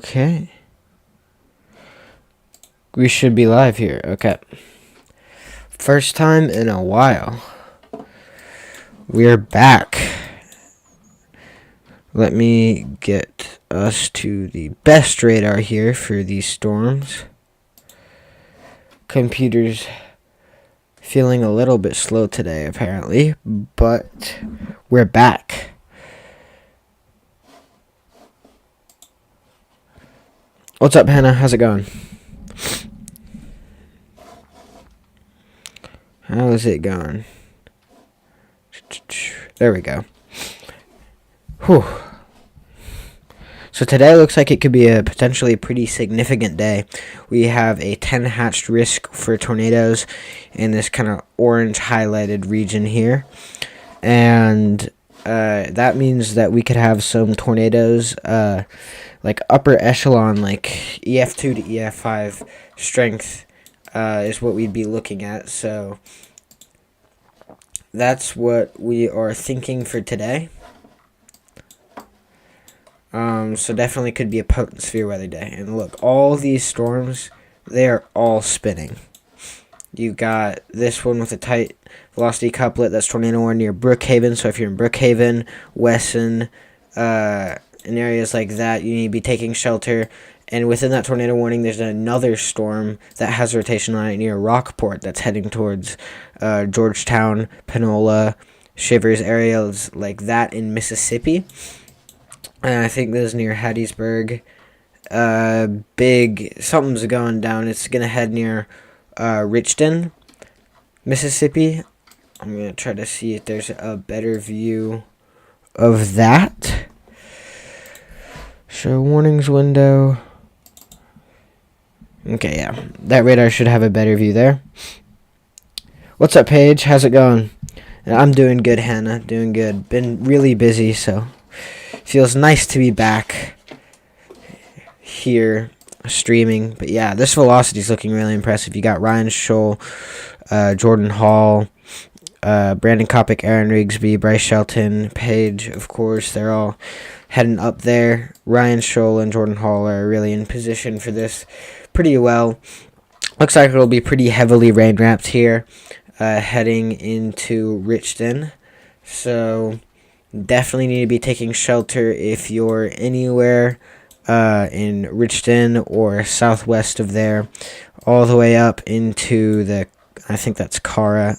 Okay. We should be live here. Okay. First time in a while. We're back. Let me get us to the best radar here for these storms. Computer's feeling a little bit slow today, apparently, but we're back. What's up, Hannah? How's it going? How is it going? There we go. Whew. So today looks like it could be a potentially pretty significant day. We have a 10 hatched risk for tornadoes in this kind of orange highlighted region here. And that means that we could have some tornadoes like upper echelon, like EF2 to EF5 strength is what we'd be looking at. So that's what we are thinking for today. So definitely could be a potent severe weather day. And look, all these storms, they are all spinning. You got this one with a tight velocity couplet. That's tornado warning near Brookhaven. So if you're in Brookhaven, Wesson, in areas like that, you need to be taking shelter. And within that tornado warning, there's another storm that has rotation on it near Rockport that's heading towards Georgetown, Panola, Shivers, areas like that in Mississippi. And I think this is near Hattiesburg. Something's going down. It's going to head near Richton, Mississippi. I'm going to try to see if there's a better view of that. Show warnings window. Okay, yeah. That radar should have a better view there. What's up, Paige? How's it going? I'm doing good, Hannah. Doing good. Been really busy, so feels nice to be back here streaming. But yeah, this velocity is looking really impressive. You got Ryan Scholl, Jordan Hall, Brandon Kopic, Aaron Rigsby, Bryce Shelton, Paige, of course. They're all heading up there. Ryan Scholl and Jordan Hall are really in position for this pretty well. Looks like it'll be pretty heavily rain wrapped here heading into Richton. So definitely need to be taking shelter if you're anywhere in Richton or southwest of there, all the way up into the, I think that's Clara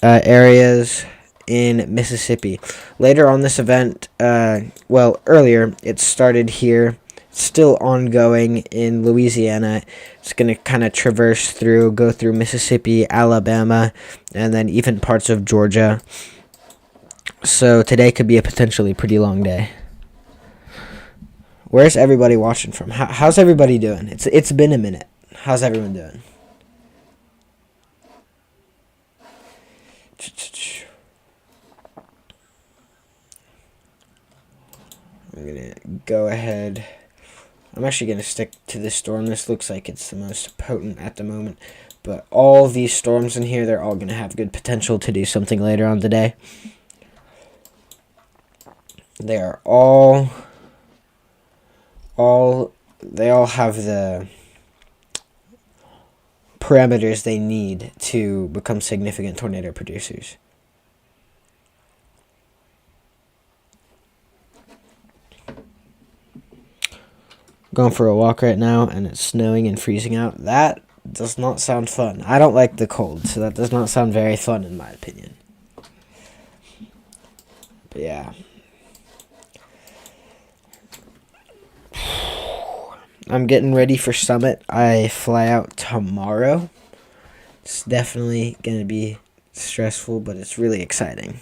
areas in Mississippi. Later on this event, earlier, it started here, still ongoing in Louisiana. It's going to kind of go through Mississippi, Alabama, and then even parts of Georgia. So today could be a potentially pretty long day. Where's everybody watching from? How's everybody doing? It's been a minute. How's everyone doing? I'm going to go ahead. I'm actually going to stick to this storm. This looks like it's the most potent at the moment. But all these storms in here, they're all going to have good potential to do something later on today. They are they all have the parameters they need to become significant tornado producers. Going for a walk right now, and it's snowing and freezing out. That does not sound fun. I don't like the cold, so that does not sound very fun in my opinion. But yeah. I'm getting ready for Summit. I fly out tomorrow. It's definitely going to be stressful, but it's really exciting.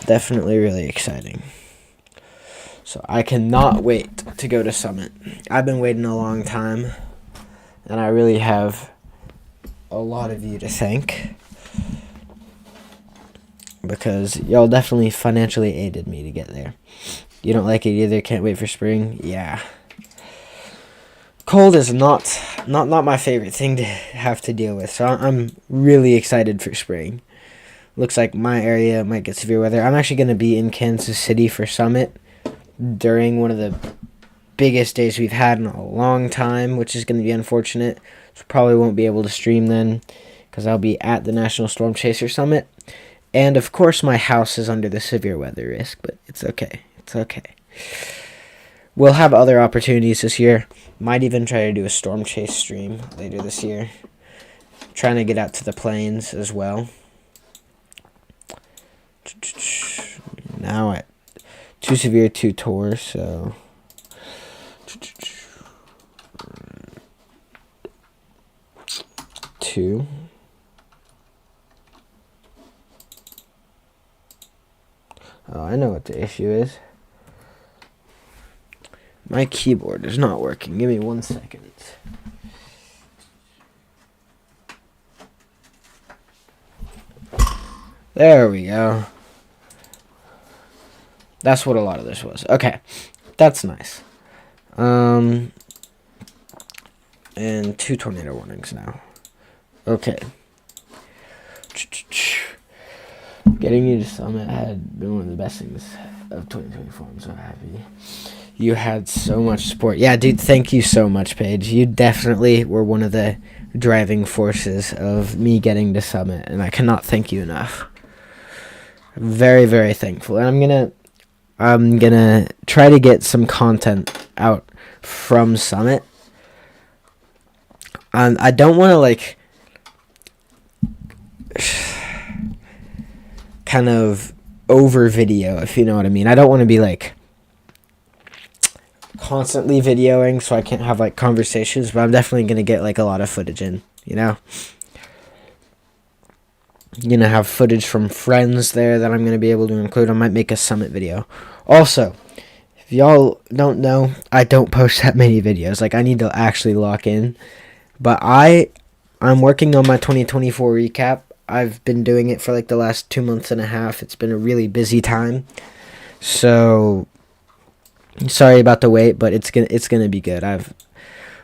Definitely really exciting. So I cannot wait to go to Summit. I've been waiting a long time, and I really have a lot of you to thank, because y'all definitely financially aided me to get there. You don't like it either? Can't wait for spring? Yeah. Cold is not my favorite thing to have to deal with, so I'm really excited for spring. Looks like my area might get severe weather. I'm actually going to be in Kansas City for Summit. during one of the biggest days we've had in a long time, which is going to be unfortunate. So probably won't be able to stream then because I'll be at the National Storm Chaser Summit. And of course, my house is under the severe weather risk, but it's okay. It's okay. We'll have other opportunities this year. Might even try to do a storm chase stream later this year. Trying to get out to the plains as well. Now at too severe, too tour, so 2. Oh, I know what the issue is. My keyboard is not working. Give me 1 second. There we go. That's what a lot of this was. Okay. That's nice. And 2 tornado warnings now. Okay. Getting you to Summit had been one of the best things of 2024. I'm so happy. You had so much support. Yeah, dude, thank you so much, Paige. You definitely were one of the driving forces of me getting to Summit, and I cannot thank you enough. Very, very thankful. And I'm gonna try to get some content out from Summit. I don't want to like kind of over video, if you know what I mean. I don't want to be like constantly videoing, so I can't have like conversations, but I'm definitely gonna get like a lot of footage in, you know. I'm gonna have footage from friends there that I'm gonna be able to include. I might make a Summit video. Also, if y'all don't know, I don't post that many videos. Like, I need to actually lock in. But I'm working on my 2024 recap. I've been doing it for like the last 2 months and a half. It's been a really busy time. So sorry about the wait, but it's gonna be good. I've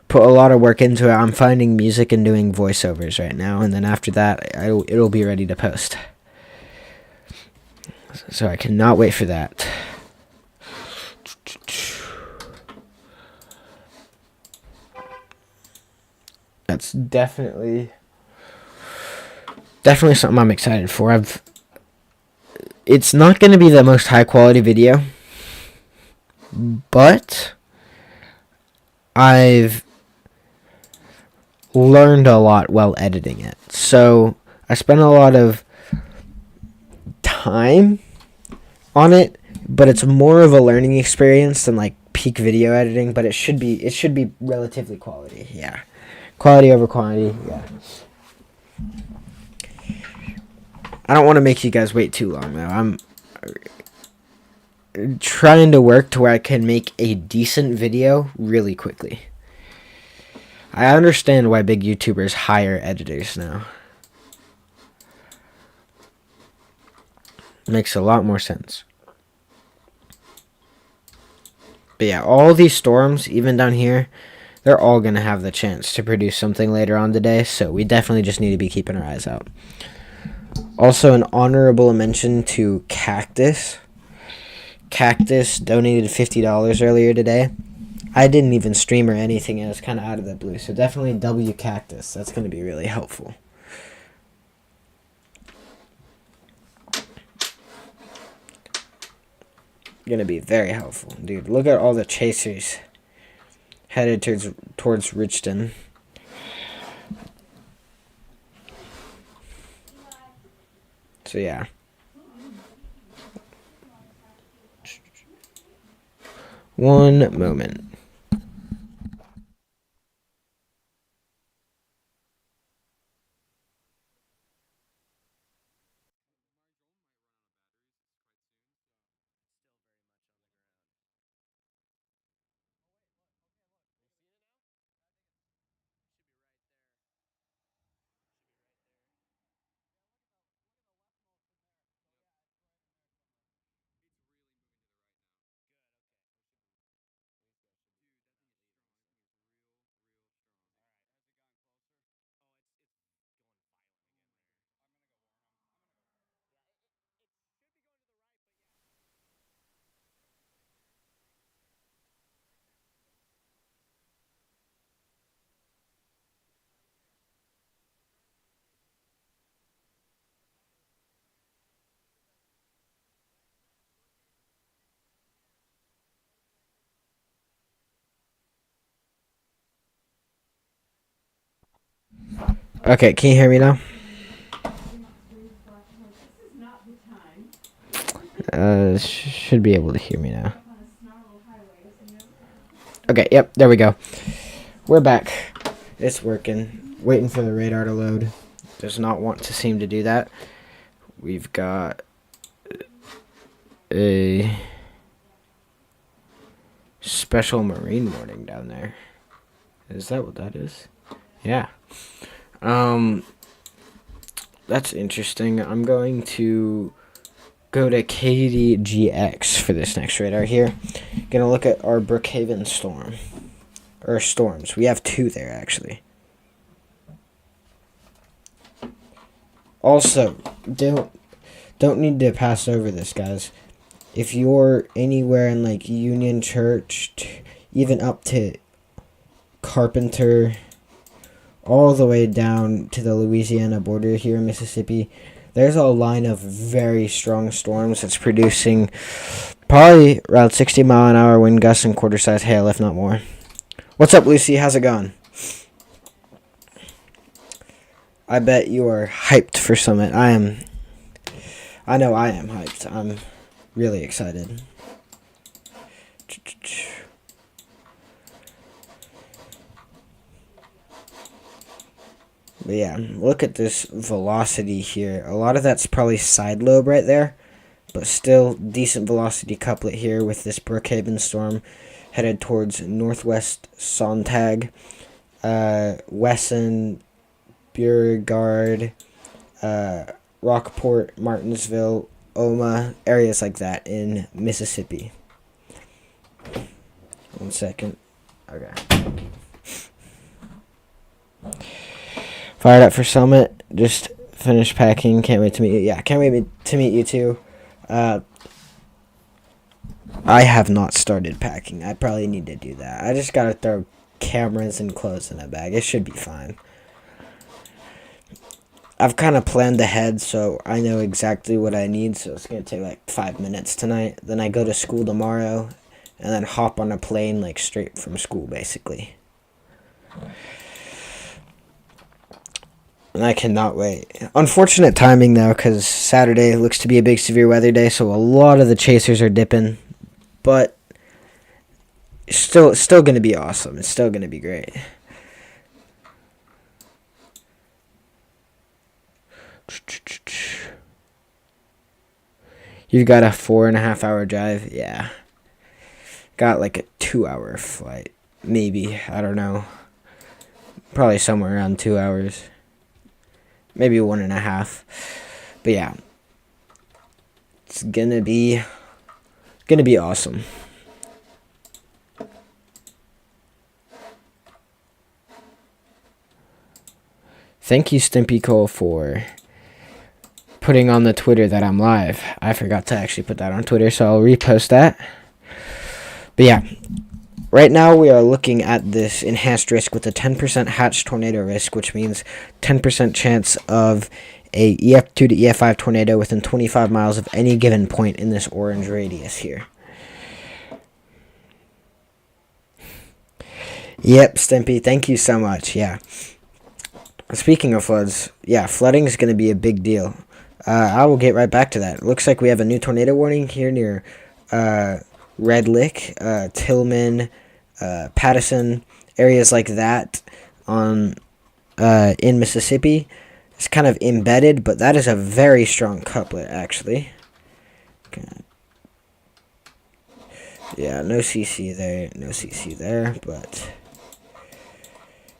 put a lot of work into it. I'm finding music and doing voiceovers right now, and then after that, it'll be ready to post. So I cannot wait for that. That's definitely something I'm excited for. It's not going to be the most high quality video, but I've learned a lot while editing it. So I spent a lot of time on it, but it's more of a learning experience than like peak video editing, but it should be relatively quality. Yeah. Quality over quantity. Yeah. I don't want to make you guys wait too long though. I'm trying to work to where I can make a decent video really quickly. I understand why big YouTubers hire editors now. Makes a lot more sense. But yeah, all these storms, even down here, they're all going to have the chance to produce something later on today, so we definitely just need to be keeping our eyes out. Also, an honorable mention to Cactus. Cactus donated $50 earlier today. I didn't even stream or anything, and it was kind of out of the blue, so definitely W Cactus. That's going to be really helpful. Going to be very helpful. Dude, look at all the chasers headed towards Richton. So yeah. One moment. Okay, can you hear me now? Should be able to hear me now. Okay, yep, there we go. We're back. It's working. Waiting for the radar to load. Does not want to seem to do that. We've got a special marine warning down there. Is that what that is? Yeah. That's interesting. I'm going to go to KDGX for this next radar here. Gonna look at our Brookhaven storm. Or storms. We have 2 there, actually. Also, don't need to pass over this, guys. If you're anywhere in, like, Union Church, even up to Carpenter, all the way down to the Louisiana border here in Mississippi, there's a line of very strong storms that's producing probably around 60-mile-an-hour wind gusts and quarter-size hail, if not more. What's up, Lucy? How's it going? I bet you are hyped for Summit. I know I am hyped. I'm really excited. But yeah, look at this velocity here. A lot of that's probably side lobe right there, but still decent velocity couplet here with this Brookhaven storm headed towards northwest Sontag, Wesson, Beauregard, Rockport, Martinsville, Oma, areas like that in Mississippi. 1 second. Okay. Fired up for Summit. Just finished packing. Can't wait to meet you. Yeah, can't wait to meet you too. I have not started packing. I probably need to do that. I just gotta throw cameras and clothes in a bag. It should be fine. I've kind of planned ahead, so I know exactly what I need, so it's going to take like 5 minutes tonight. Then I go to school tomorrow, and then hop on a plane like straight from school, basically. And I cannot wait. Unfortunate timing, though, because Saturday looks to be a big severe weather day, so a lot of the chasers are dipping. But still going to be awesome. It's still going to be great. You've got a 4.5-hour drive? Yeah. Got like a 2-hour flight. Maybe. I don't know. Probably somewhere around 2 hours. Maybe 1.5. But yeah. It's gonna be awesome. Thank you, Stimpy Cole, for putting on the Twitter that I'm live. I forgot to actually put that on Twitter, so I'll repost that. But yeah, right now we are looking at this enhanced risk with a 10% hatch tornado risk, which means 10% chance of a EF2 to EF5 tornado within 25 miles of any given point in this orange radius here. Yep, Stimpy, thank you so much. Yeah. Speaking of floods, yeah, flooding is going to be a big deal. I will get right back to that. It looks like we have a new tornado warning here near Red Lick, Tillman, Pattison, areas like that in Mississippi. It's kind of embedded, but that is a very strong couplet, actually. Okay. Yeah, no CC there, but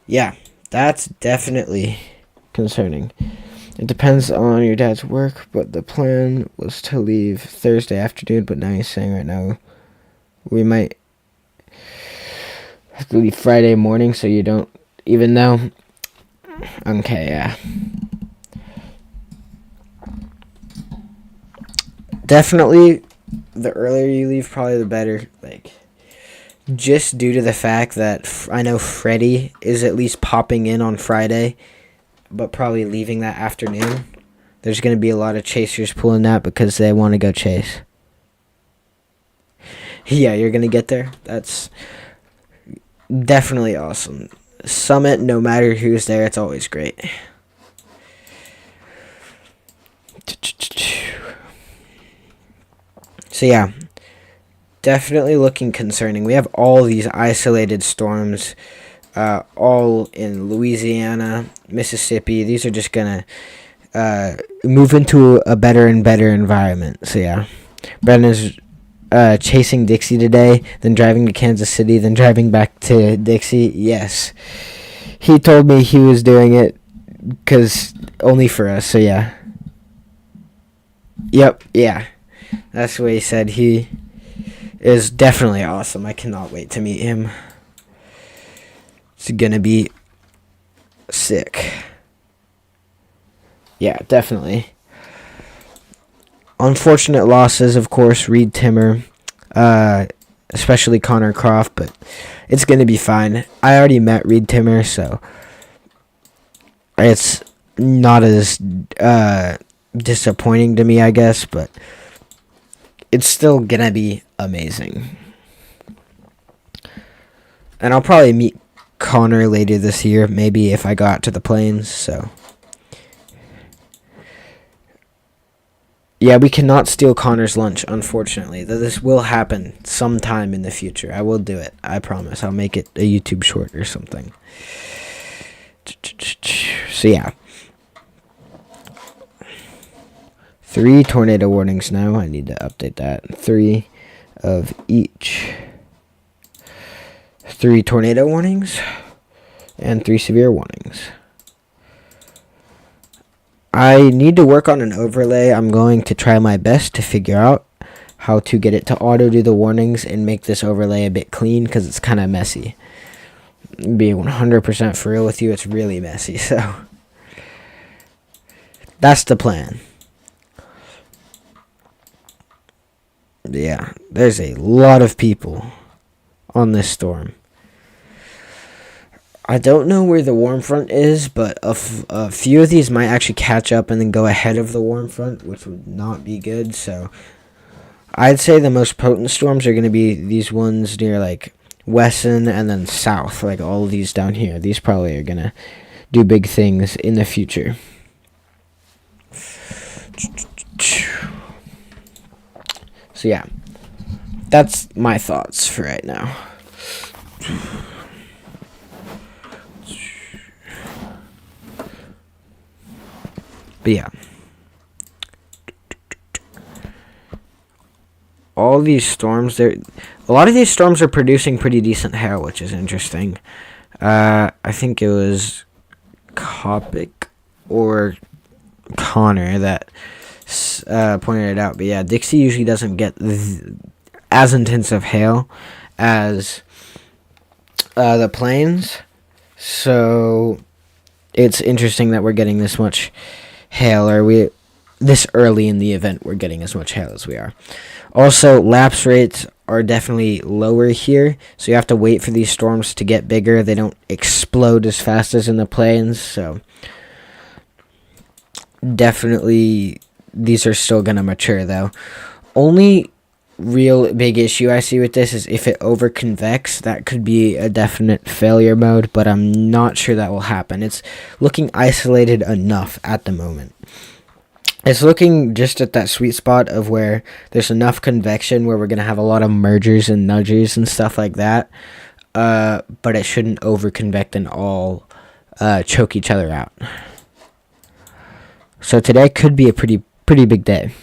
yeah, that's definitely concerning. It depends on your dad's work, but the plan was to leave Thursday afternoon, but now he's saying right now we might have to leave Friday morning, so you don't even know. Okay, yeah. Definitely, the earlier you leave, probably the better. Like, just due to the fact that I know Freddie is at least popping in on Friday, but probably leaving that afternoon. There's going to be a lot of chasers pulling that because they want to go chase. Yeah, you're going to get there. That's definitely awesome. Summit, no matter who's there, it's always great. So yeah, definitely looking concerning. We have all these isolated storms, all in Louisiana, Mississippi. These are just gonna move into a better and better environment. So yeah, Brendan's chasing Dixie today, then driving to Kansas City, then driving back to Dixie. Yes, he told me he was doing it because only for us. So yeah. Yep. Yeah. That's what he said. He is definitely awesome. I cannot wait to meet him. It's gonna be sick. Yeah, definitely. Unfortunate losses, of course. Reed Timmer, especially Connor Croft, but it's gonna be fine. I already met Reed Timmer, so it's not as disappointing to me, I guess, but it's still gonna be amazing. And I'll probably meet Connor later this year, maybe if I go out to the Plains, so. Yeah, we cannot steal Connor's lunch, unfortunately. Though this will happen sometime in the future. I will do it. I promise. I'll make it a YouTube short or something. So, yeah. 3 tornado warnings now. I need to update that. 3 of each. 3 tornado warnings and 3 severe warnings. I need to work on an overlay. I'm going to try my best to figure out how to get it to auto do the warnings and make this overlay a bit clean because it's kind of messy. Being 100% for real with you, it's really messy. So that's the plan. Yeah, there's a lot of people on this storm. I don't know where the warm front is, but a few of these might actually catch up and then go ahead of the warm front, which would not be good. So I'd say the most potent storms are going to be these ones near like Wesson and then south, like all of these down here. These probably are going to do big things in the future. So yeah, that's my thoughts for right now. But yeah, all these storms, a lot of these storms are producing pretty decent hail, which is interesting. I think it was Kopic or Connor that pointed it out. But yeah, Dixie usually doesn't get as intense of hail as the Plains. So it's interesting that we're getting this much hail, or this early in the event we're getting as much hail as we are. Also, lapse rates are definitely lower here, so you have to wait for these storms to get bigger. They don't explode as fast as in the Plains, so definitely these are still going to mature, though. Only real big issue I see with this is if it over-convects, that could be a definite failure mode, but I'm not sure that will happen. It's looking isolated enough at the moment. It's looking just at that sweet spot of where there's enough convection where we're going to have a lot of mergers and nudgers and stuff like that, but it shouldn't over-convect and all choke each other out. So today could be a pretty big day.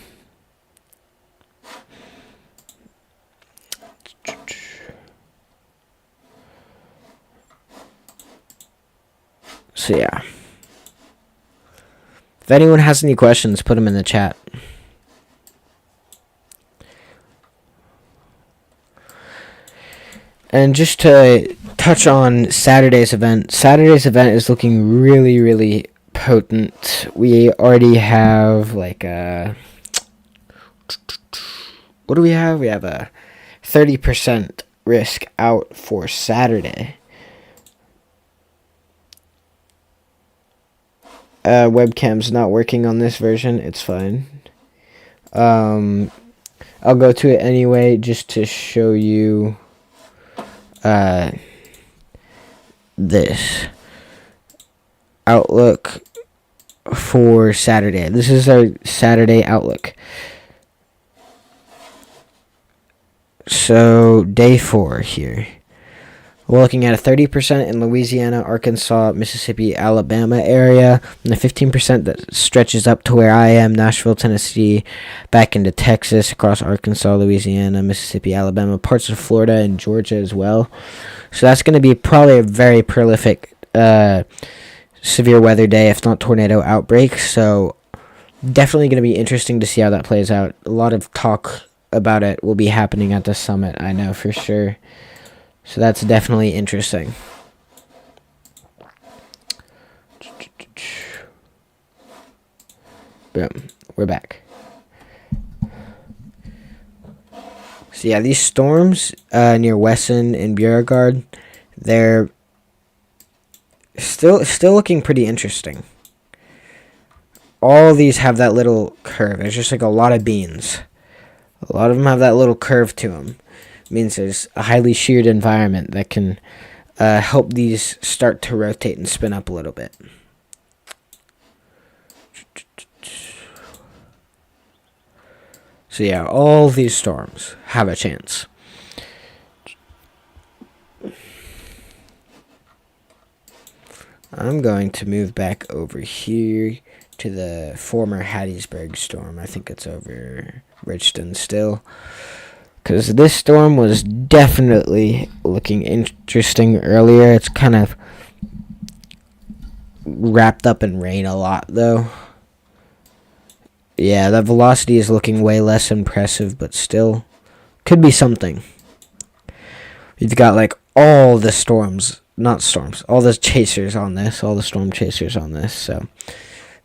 So yeah, if anyone has any questions, put them in the chat. And just to touch on Saturday's event is looking really, really potent. We already have like what do we have? We have a 30% risk out for Saturday. Webcam's not working on this version. It's fine. I'll go to it anyway just to show you this. Outlook for Saturday. This is our Saturday outlook. So, day 4 here. We're looking at a 30% in Louisiana, Arkansas, Mississippi, Alabama area, and a 15% that stretches up to where I am, Nashville, Tennessee, back into Texas, across Arkansas, Louisiana, Mississippi, Alabama, parts of Florida, and Georgia as well. So that's going to be probably a very prolific severe weather day, if not tornado outbreak. So definitely going to be interesting to see how that plays out. A lot of talk about it will be happening at the summit, I know for sure. So that's definitely interesting. Boom. We're back. So yeah, these storms near Wesson and Beauregard, they're still looking pretty interesting. All of these have that little curve. It's just like a lot of beans. A lot of them have that little curve to them. It means there's a highly sheared environment that can help these start to rotate and spin up a little bit. So yeah, all these storms have a chance. I'm going to move back over here to the former Hattiesburg storm. I think it's over Richton still. Because this storm was definitely looking interesting earlier. It's kind of wrapped up in rain a lot, though. Yeah, the velocity is looking way less impressive, but still could be something. You've got like all the storms, not storms, all the chasers on this, all the storm chasers on this. So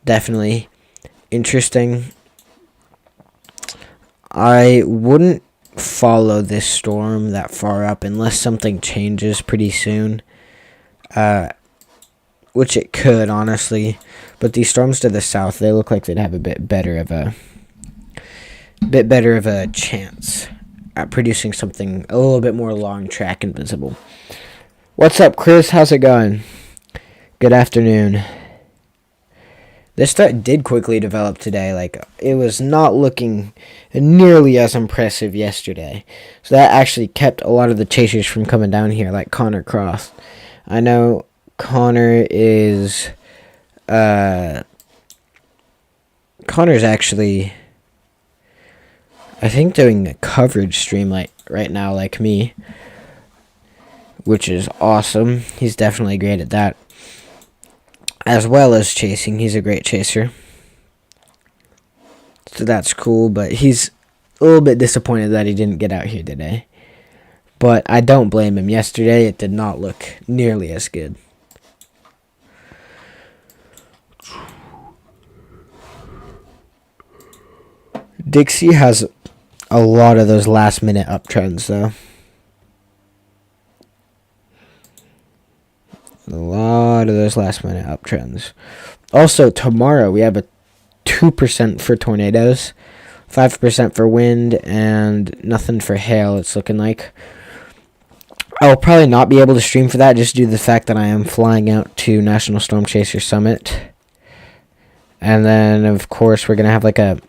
definitely interesting. I wouldn't follow this storm that far up unless something changes pretty soon. Which it could, honestly. But these storms to the south, they look like they'd have a bit better of a chance at producing something a little bit more long track and visible. What's up, Chris? How's it going? Good afternoon. This did quickly develop today. Like, it was not looking nearly as impressive yesterday. So that actually kept a lot of the chasers from coming down here, like Connor Cross. I know Connor's actually, I think, doing a coverage stream right now, like me, which is awesome. He's definitely great at that, as well as chasing. He's a great chaser, so that's cool. But he's a little bit disappointed that he didn't get out here today. But I don't blame him. Yesterday, it did not look nearly as good. Dixie has a lot of those last-minute uptrends, though. A lot of those last-minute uptrends. Also, tomorrow we have a 2% for tornadoes, 5% for wind, and nothing for hail, it's looking like. I'll probably not be able to stream for that just due to the fact that I am flying out to National Storm Chaser Summit. And then, of course, we're going to have like a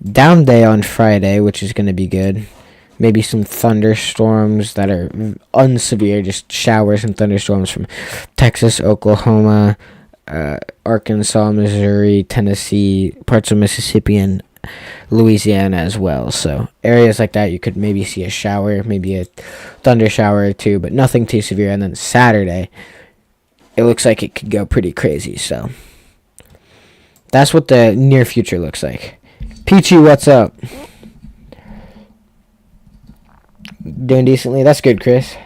down day on Friday, which is going to be good. Maybe some thunderstorms that are unsevere, just showers and thunderstorms from Texas, Oklahoma, Arkansas, Missouri, Tennessee, parts of Mississippi, and Louisiana as well. So areas like that, you could maybe see a shower, maybe a thunder shower or two, but nothing too severe. And then Saturday, it looks like it could go pretty crazy. So that's what the near future looks like. Peachy, what's up? Doing decently? That's good, Chris.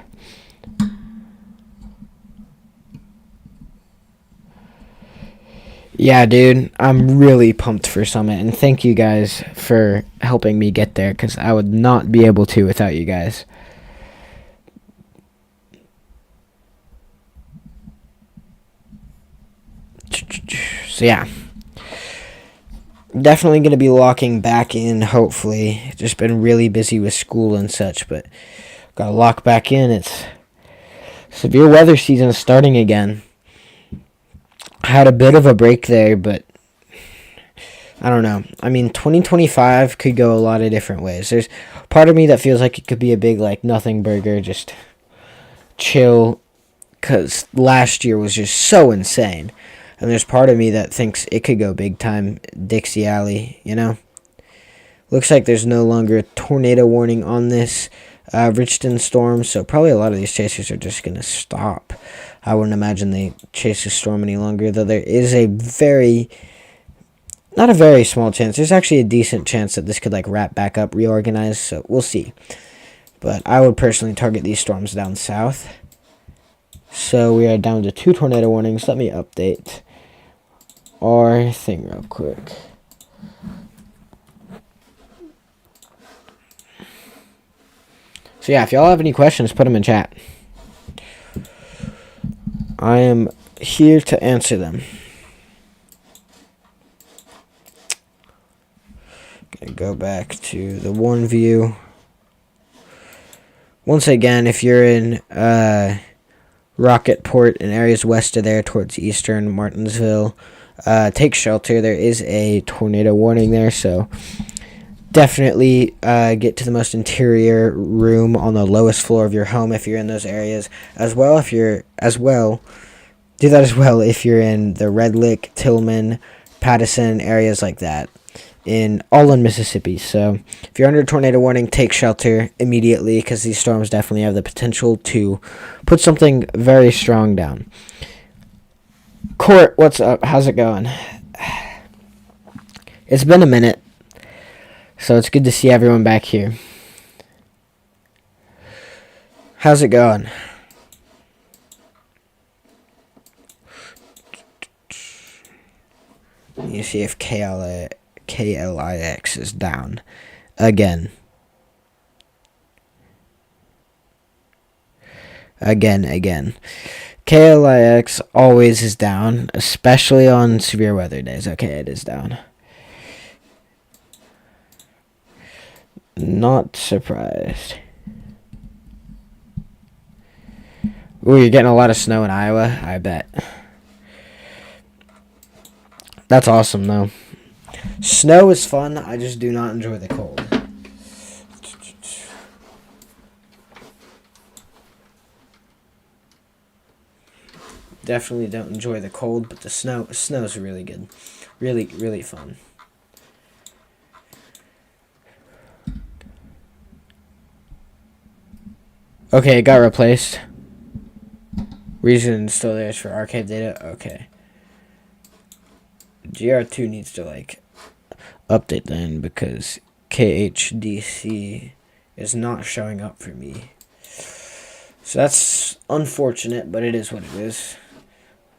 Yeah, dude, I'm really pumped for Summit, and thank you guys for helping me get there, because I would not be able to without you guys. So, yeah. Definitely going to be locking back in, hopefully. Just been really busy with school and such, but got to lock back in. It's severe weather season starting again. Had a bit of a break there, but I don't know. I mean, 2025 could go a lot of different ways. There's part of me that feels like it could be a big, like, nothing burger, just chill, because last year was just so insane. And there's part of me that thinks it could go big time Dixie Alley, you know? Looks like there's no longer a tornado warning on this Richton storm, so probably a lot of these chasers are just going to stop. I wouldn't imagine they chase the storm any longer, though there is a not a very small chance. There's actually a decent chance that this could like wrap back up, reorganize, so we'll see. But I would personally target these storms down south. So we are down to 2 tornado warnings. Let me update our thing real quick. So yeah, if y'all have any questions, put them in chat. I am here to answer them. Gonna go back to the one view. Once again, if you're in Rocketport and areas west of there towards eastern Martinsville, take shelter. There is a tornado warning there, so definitely get to the most interior room on the lowest floor of your home if you're in those areas. Do that as well if you're in the Red Lick, Tillman, Pattison, areas like that. All in Mississippi. So if you're under a tornado warning, take shelter immediately, because these storms definitely have the potential to put something very strong down. Court, what's up? How's it going? It's been a minute, so it's good to see everyone back here. How's it going? You see if KLIX is down again. Again. KLIX always is down, especially on severe weather days. Okay, it is down. Not surprised. Ooh, you're getting a lot of snow in Iowa, I bet. That's awesome, though. Snow is fun, I just do not enjoy the cold. Definitely don't enjoy the cold, but the snow's really good. Really, really fun. Okay, it got replaced. Reason still there is for archive data. Okay. GR2 needs to like update then, because KHDC is not showing up for me. So that's unfortunate, but it is what it is.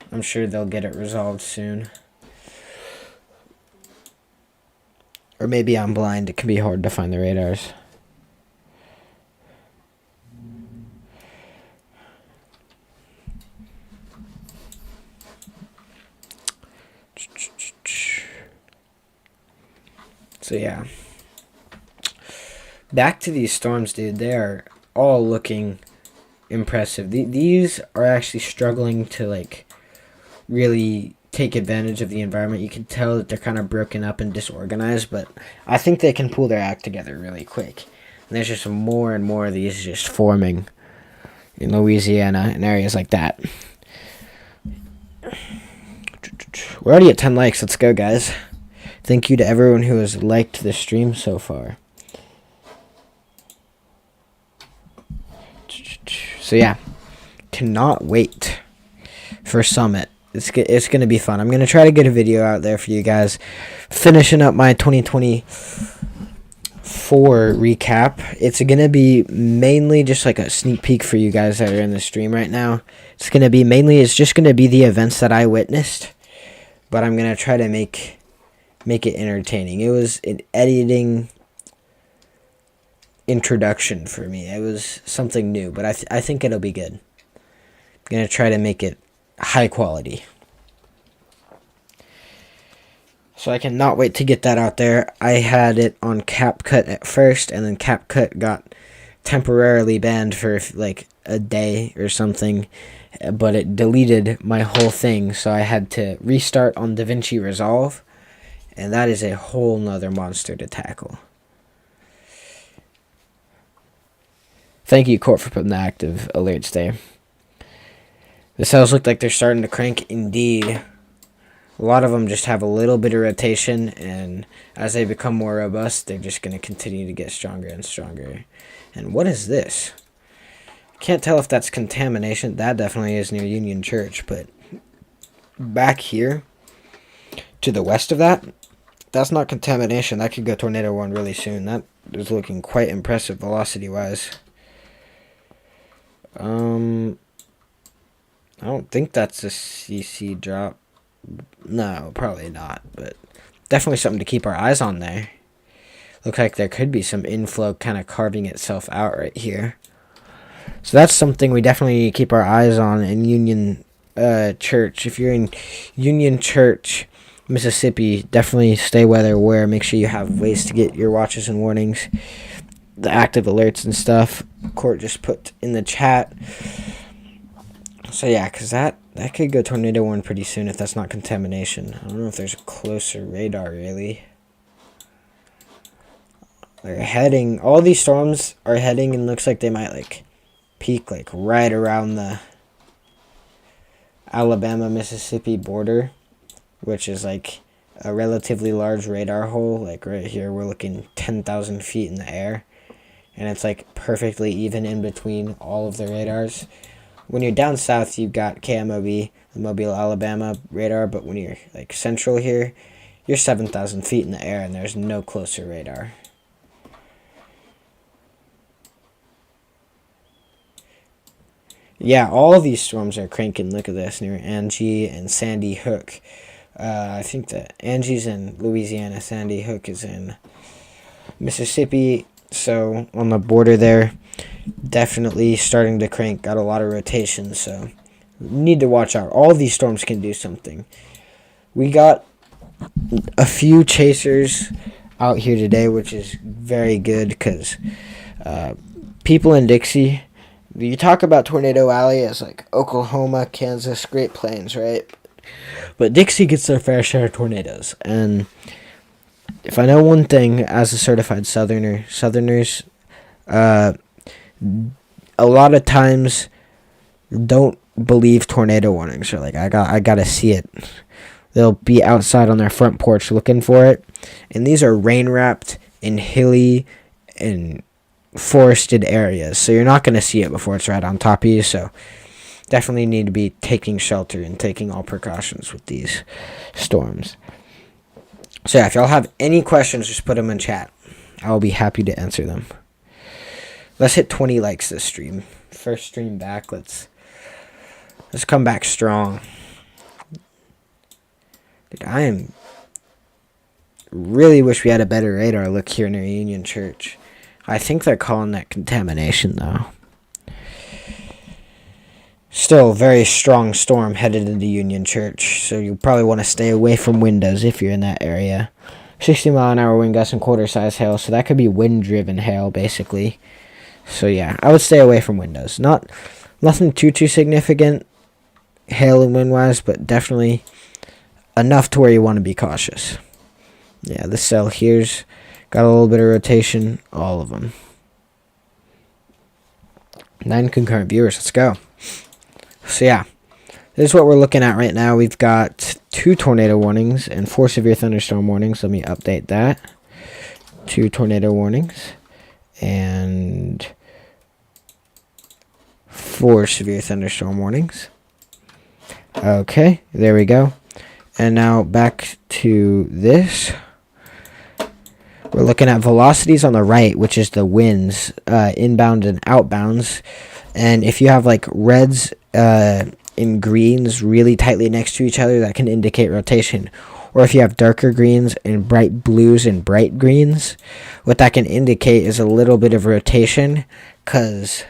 I'm sure they'll get it resolved soon. Or maybe I'm blind. It can be hard to find the radars. So yeah. Back to these storms, dude. They are all looking impressive. These are actually struggling to like really take advantage of the environment. You can tell that they're kind of broken up and disorganized, but I think they can pull their act together really quick. And there's just more and more of these just forming in Louisiana and areas like that. We're already at 10 likes. Let's go, guys. Thank you to everyone who has liked the stream so far. So yeah, cannot wait for Summit. It's going to be fun. I'm going to try to get a video out there for you guys, finishing up my 2024 recap. It's going to be mainly just like a sneak peek for you guys that are in the stream right now. It's just going to be the events that I witnessed, but I'm going to try to make it entertaining. It was an editing introduction for me. It was something new, but I think it'll be good. I'm going to try to make it high quality. So I cannot wait to get that out there. I had it on CapCut at first, and then CapCut got temporarily banned for like a day or something, but it deleted my whole thing, so I had to restart on DaVinci Resolve. and that is a whole nother monster to tackle. Thank you, Court, for putting the active alerts there. The cells look like they're starting to crank indeed. A lot of them just have a little bit of rotation, and as they become more robust, they're just going to continue to get stronger and stronger. And what is this? Can't tell if that's contamination. That definitely is near Union Church, but back here to the west of that, that's not contamination. That could go tornado warned really soon. That is looking quite impressive velocity-wise. I don't think that's a CC drop. No, probably not, but definitely something to keep our eyes on there. Looks like there could be some inflow kind of carving itself out right here. So that's something we definitely keep our eyes on in Union Church. If you're in Union Church, Mississippi, definitely stay weather aware. Make sure you have ways to get your watches and warnings, the active alerts and stuff. Court just put in the chat. So yeah, because that could go tornado warned pretty soon if that's not contamination. I don't know if there's a closer radar really. They're heading, all these storms are heading, and looks like they might like peak like right around the Alabama-Mississippi border, which is like a relatively large radar hole. Like right here, we're looking 10,000 feet in the air, and it's like perfectly even in between all of the radars. When you're down south, you've got KMOB, the Mobile, Alabama radar, but when you're like central here, you're 7,000 feet in the air, and there's no closer radar. Yeah, all these storms are cranking. Look at this, near Angie and Sandy Hook. I think that Angie's in Louisiana, Sandy Hook is in Mississippi. So on the border there, definitely starting to crank. Got a lot of rotation, so need to watch out. All these storms can do something. We got a few chasers out here today, which is very good because people in Dixie, you talk about Tornado Alley as like Oklahoma, Kansas, Great Plains, right? But Dixie gets their fair share of tornadoes. And if I know one thing as a certified Southerners, a lot of times don't believe tornado warnings. They're like, I gotta see it. They'll be outside on their front porch looking for it. And these are rain-wrapped and hilly and forested areas, so you're not going to see it before it's right on top of you. So definitely need to be taking shelter and taking all precautions with these storms. So yeah, if y'all have any questions, just put them in chat. I'll be happy to answer them. Let's hit 20 likes this stream. First stream back. Let's come back strong. Dude, I am really wish we had a better radar look here near Union Church. I think they're calling that contamination, though. Still, very strong storm headed into Union Church, so you probably want to stay away from windows if you're in that area. 60-mile-an-hour wind gusts and quarter-size hail, so that could be wind-driven hail, basically. So yeah, I would stay away from windows. Nothing too significant, hail and wind-wise, but definitely enough to where you want to be cautious. Yeah, this cell here's got a little bit of rotation, all of them. 9 concurrent viewers, let's go. So yeah, this is what we're looking at right now. We've got 2 tornado warnings and 4 severe thunderstorm warnings. Let me update that. 2 tornado warnings and 4 severe thunderstorm warnings. Okay, there we go. And now back to this. We're looking at velocities on the right, which is the winds, inbound and outbounds. And if you have like reds and greens really tightly next to each other, that can indicate rotation. Or if you have darker greens and bright blues and bright greens, what that can indicate is a little bit of rotation, because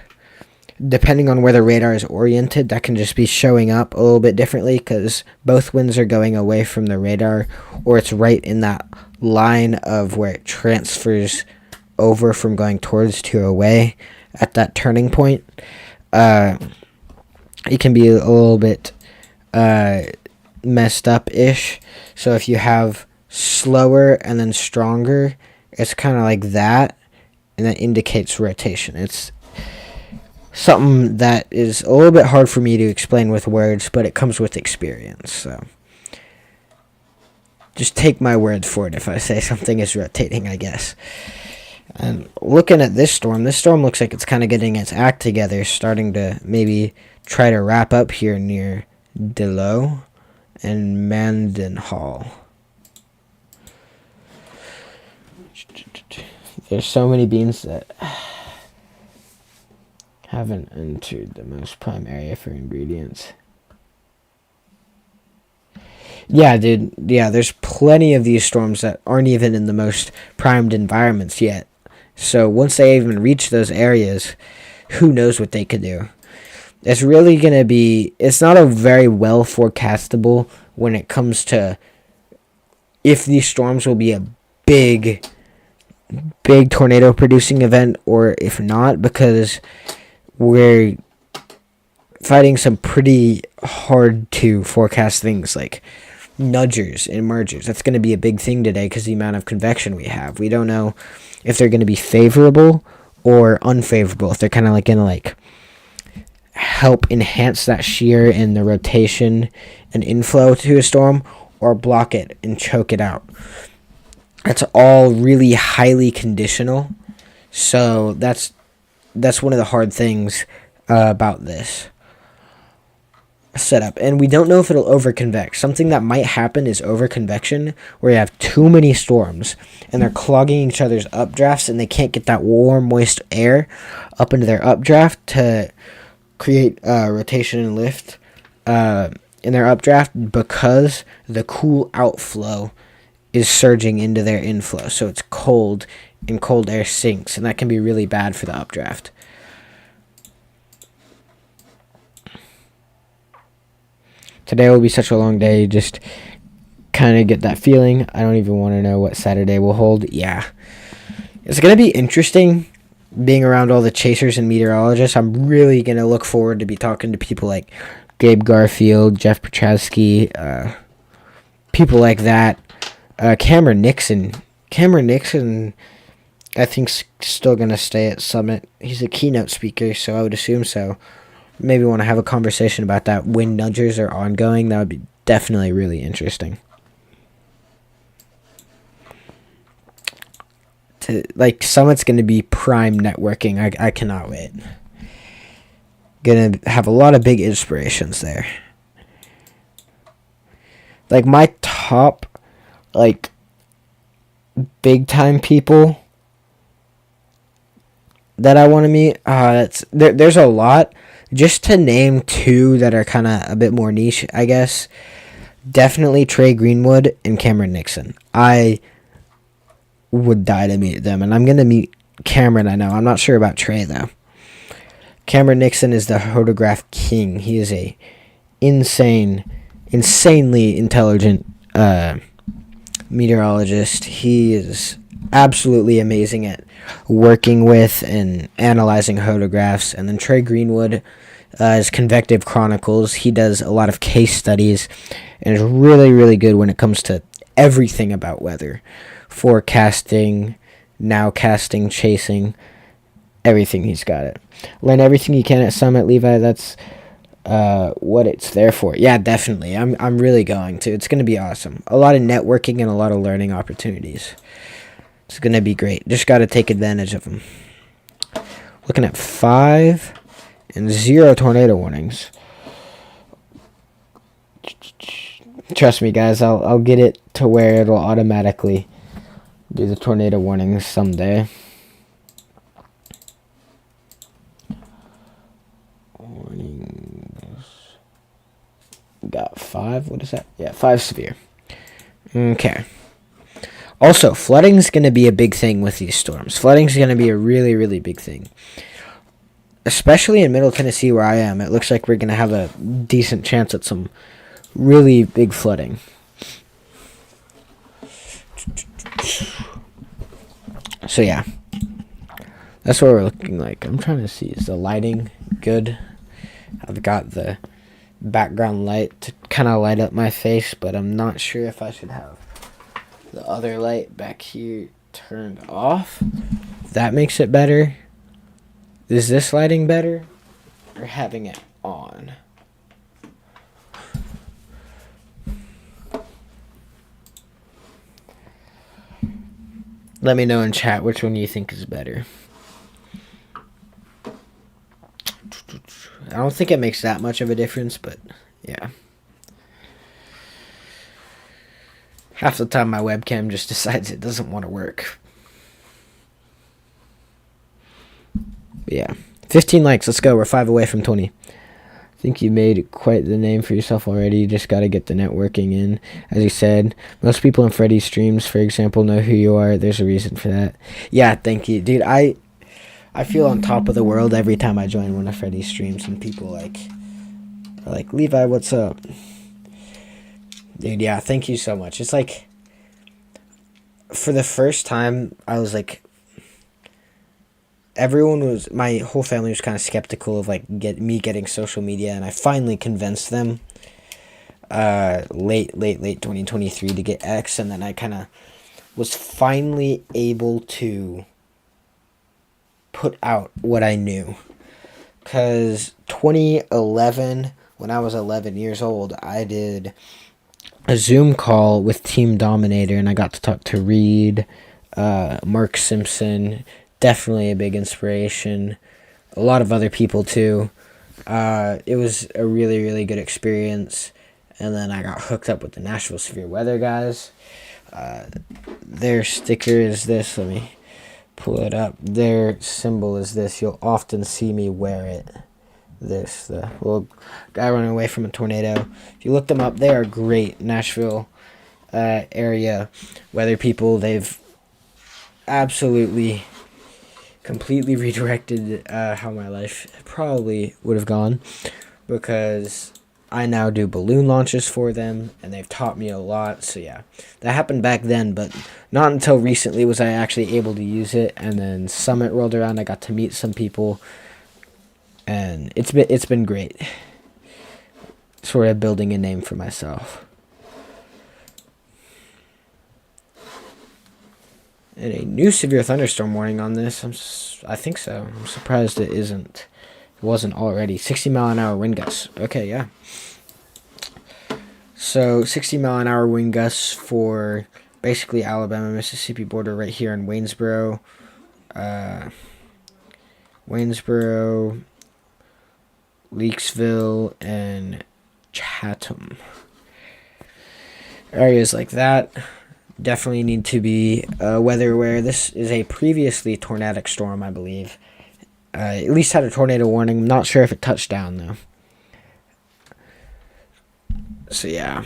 depending on where the radar is oriented, that can just be showing up a little bit differently, because both winds are going away from the radar, or it's right in that line of where it transfers over from going towards to away at that turning point. It can be a little bit messed up-ish. So if you have slower and then stronger. It's kind of like that, and that indicates rotation. It's something that is a little bit hard for me to explain with words, but it comes with experience. So just take my word for it if I say something is rotating, I guess. And looking at this storm looks like it's kind of getting its act together, starting to maybe try to wrap up here near Delos and Mendenhall. There's so many beans that haven't entered the most prime area for ingredients. Yeah, dude. Yeah, there's plenty of these storms that aren't even in the most primed environments yet. So once they even reach those areas, who knows what they could do. It's really going to be... It's not a very well forecastable when it comes to if these storms will be a big tornado producing event or if not, because we're fighting some pretty hard to forecast things like nudgers and mergers. That's going to be a big thing today because the amount of convection we have. We don't know if they're going to be favorable or unfavorable. If they're kind of like going to like help enhance that shear and the rotation and inflow to a storm or block it and choke it out. That's all really highly conditional. So that's one of the hard things about this setup. And we don't know if it'll overconvect. Something that might happen is overconvection, where you have too many storms and they're clogging each other's updrafts and they can't get that warm, moist air up into their updraft to create rotation and lift in their updraft, because the cool outflow is surging into their inflow. So it's cold and cold air sinks, and that can be really bad for the updraft. Today will be such a long day. Just kind of get that feeling. I don't even want to know what Saturday will hold. Yeah. It's going to be interesting being around all the chasers and meteorologists. I'm really going to look forward to be talking to people like Gabe Garfield, Jeff Petrowski, people like that. Cameron Nixon, I think, still going to stay at Summit. He's a keynote speaker, so I would assume so. Maybe want to have a conversation about that when nudgers are ongoing. That would be definitely really interesting. Summit's going to be prime networking. I cannot wait. Going to have a lot of big inspirations there. Like, my top, big time people that I want to meet, there's a lot. Just to name two that are kind of a bit more niche, I guess, definitely Trey Greenwood and Cameron Nixon. I would die to meet them, and I'm going to meet Cameron, I know. I'm not sure about Trey, though. Cameron Nixon is the hodograph king. He is a insanely intelligent meteorologist. He is absolutely amazing at working with and analyzing hodographs. And then Trey Greenwood is Convective Chronicles. He does a lot of case studies and is really, really good when it comes to everything about weather. Forecasting, nowcasting, chasing, everything. He's got it. Learn everything you can at Summit, Levi. That's what it's there for. Yeah, definitely. I'm really going to. It's going to be awesome. A lot of networking and a lot of learning opportunities. It's going to be great. Just got to take advantage of them. Looking at 5 and 0 tornado warnings. Trust me, guys. I'll get it to where it'll automatically do the tornado warnings someday. Warnings. Got 5. What is that? Yeah, 5 severe. Okay. Also, flooding is going to be a big thing with these storms. Flooding is going to be a really, really big thing. Especially in Middle Tennessee where I am. It looks like we're going to have a decent chance at some really big flooding. So, yeah. That's what we're looking like. I'm trying to see. Is the lighting good? I've got the background light to kind of light up my face, but I'm not sure if I should have the other light back here turned off. That makes it better. Is this lighting better? Or having it on? Let me know in chat which one you think is better. I don't think it makes that much of a difference, but yeah. Half the time my webcam just decides it doesn't want to work. But yeah. 15 likes, let's go. We're 5 away from 20. I think you made quite the name for yourself already. You just got to get the networking in. As you said, most people in Freddy's streams, for example, know who you are. There's a reason for that. Yeah, thank you. Dude, I feel on top of the world every time I join one of Freddy's streams and people are like, Levi, what's up? Dude, yeah, thank you so much. It's like, for the first time, I was like, my whole family was kind of skeptical of like me getting social media, and I finally convinced them late 2023 to get X, and then I kind of was finally able to put out what I knew. Because 2011, when I was 11 years old, I did a Zoom call with Team Dominator, and I got to talk to Reed, Mark Simpson, definitely a big inspiration, a lot of other people too. It was a really, really good experience, and then I got hooked up with the Nashville Severe Weather guys. Their sticker is this, let me pull it up. Their symbol is this, you'll often see me wear it. This, the little guy running away from a tornado. If you look them up, they are great Nashville area weather people. They've absolutely completely redirected how my life probably would have gone, because I now do balloon launches for them, and they've taught me a lot. So yeah, that happened back then, but not until recently was I actually able to use it. And then Summit rolled around, I got to meet some people, and it's been great, sort of building a name for myself. And a new severe thunderstorm warning on this. I think so. I'm surprised it wasn't already. 60 mile an hour wind gusts. Okay, yeah. So 60 mile an hour wind gusts for basically Alabama, Mississippi border right here in Waynesboro. Leakesville, and Chatham. Areas like that definitely need to be weather aware. This is a previously tornadic storm, I believe. At least had a tornado warning. I'm not sure if it touched down, though. So, yeah.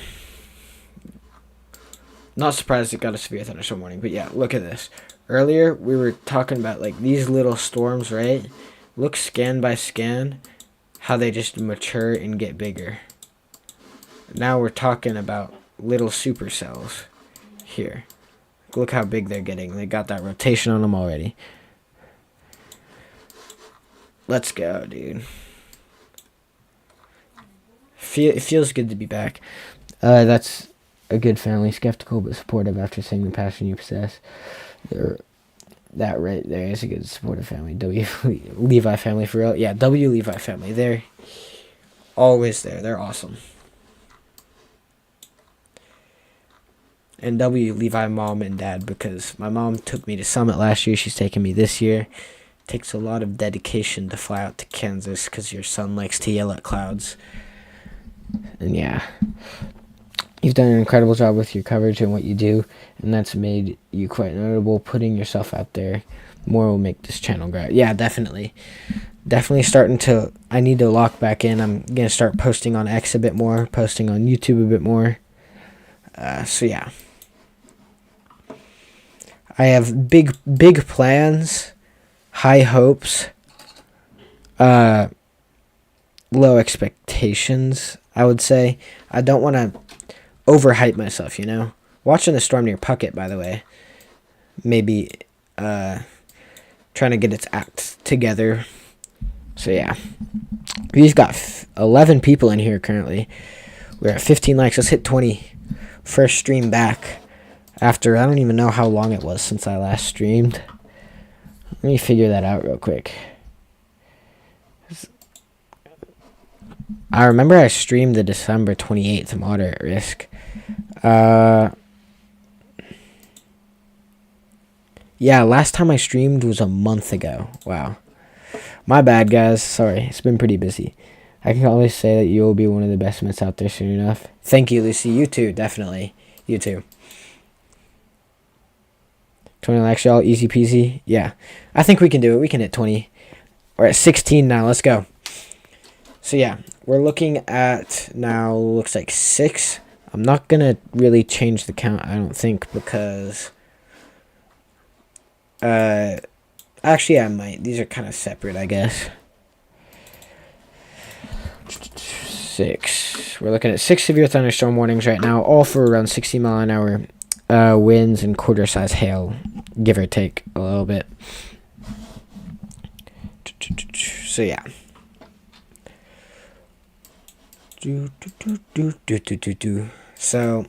Not surprised it got a severe thunderstorm warning. But, yeah, look at this. Earlier, we were talking about, like, these little storms, right? Look scan by scan how they just mature and get bigger. Now we're talking about little supercells here. Look how big they're getting. They got that rotation on them already. Let's go, dude. It feels good to be back. That's a good family. Skeptical but supportive after seeing the passion you possess. That right there is a good supportive family. W Levi family for real. Yeah, W Levi family. They're always there. They're awesome. And W Levi mom and dad, because my mom took me to Summit last year. She's taking me this year. Takes a lot of dedication to fly out to Kansas because your son likes to yell at clouds. And yeah, you've done an incredible job with your coverage and what you do, and that's made you quite notable. Putting yourself out there more will make this channel grow. Yeah, definitely. Definitely I need to lock back in. I'm going to start posting on X a bit more, posting on YouTube a bit more. So yeah. I have big plans, high hopes, low expectations, I would say. I don't want to overhype myself, you know? Watching the storm near Puckett, by the way. Maybe trying to get its act together. So yeah. We've got 11 people in here currently. We're at 15 likes. Let's hit 20. First stream back. After, I don't even know how long it was since I last streamed. Let me figure that out real quick. I remember I streamed the December 28th Moderate Risk. Yeah, last time I streamed was a month ago. Wow. My bad, guys. Sorry, it's been pretty busy. I can always say that you will be one of the best Mets out there soon enough. Thank you, Lucy. You too, definitely. You too. 20 likes, y'all. Easy peasy. Yeah. I think we can do it. We can hit 20. We're at 16 now. Let's go. So, yeah. We're looking at now, looks like 6. I'm not going to really change the count, I don't think, because... actually, I might. These are kind of separate, I guess. 6. We're looking at 6 severe thunderstorm warnings right now, all for around 60 mile an hour winds and quarter-size hail, give or take a little bit. So, yeah. So,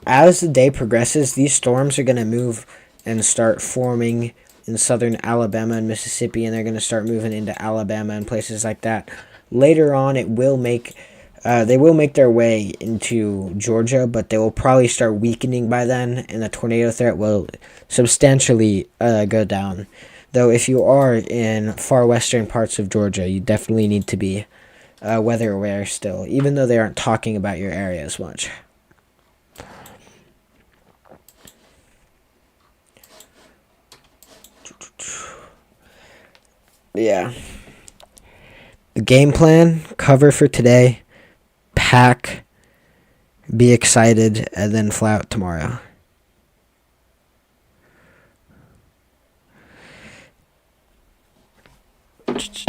as the day progresses, these storms are going to move and start forming in southern Alabama and Mississippi, and they're going to start moving into Alabama and places like that. Later on, they will make their way into Georgia, but they will probably start weakening by then, and the tornado threat will substantially go down. Though if you are in far western parts of Georgia, you definitely need to be weather aware still, even though they aren't talking about your area as much. Yeah. The game plan, cover for today, pack, be excited, and then fly out tomorrow.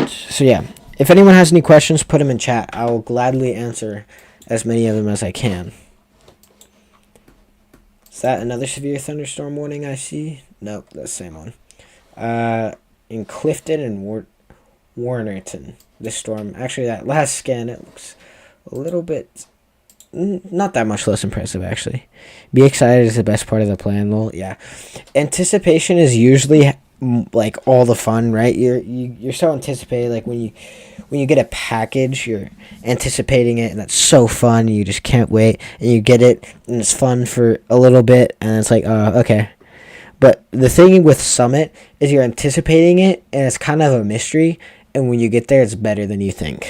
So yeah, if anyone has any questions, put them in chat. I will gladly answer as many of them as I can. Is that another severe thunderstorm warning I see? Nope, that's the same one. In Clifton and Warnerton, this storm. Actually, that last scan, it looks a little bit, not that much less impressive, actually. Be excited is the best part of the plan, lol. Yeah. Anticipation is usually, like, all the fun, right? You're so anticipated, like, when you get a package, you're anticipating it, and that's so fun, you just can't wait, and you get it, and it's fun for a little bit, and it's like, okay. But the thing with Summit is you're anticipating it, and it's kind of a mystery, and when you get there, it's better than you think.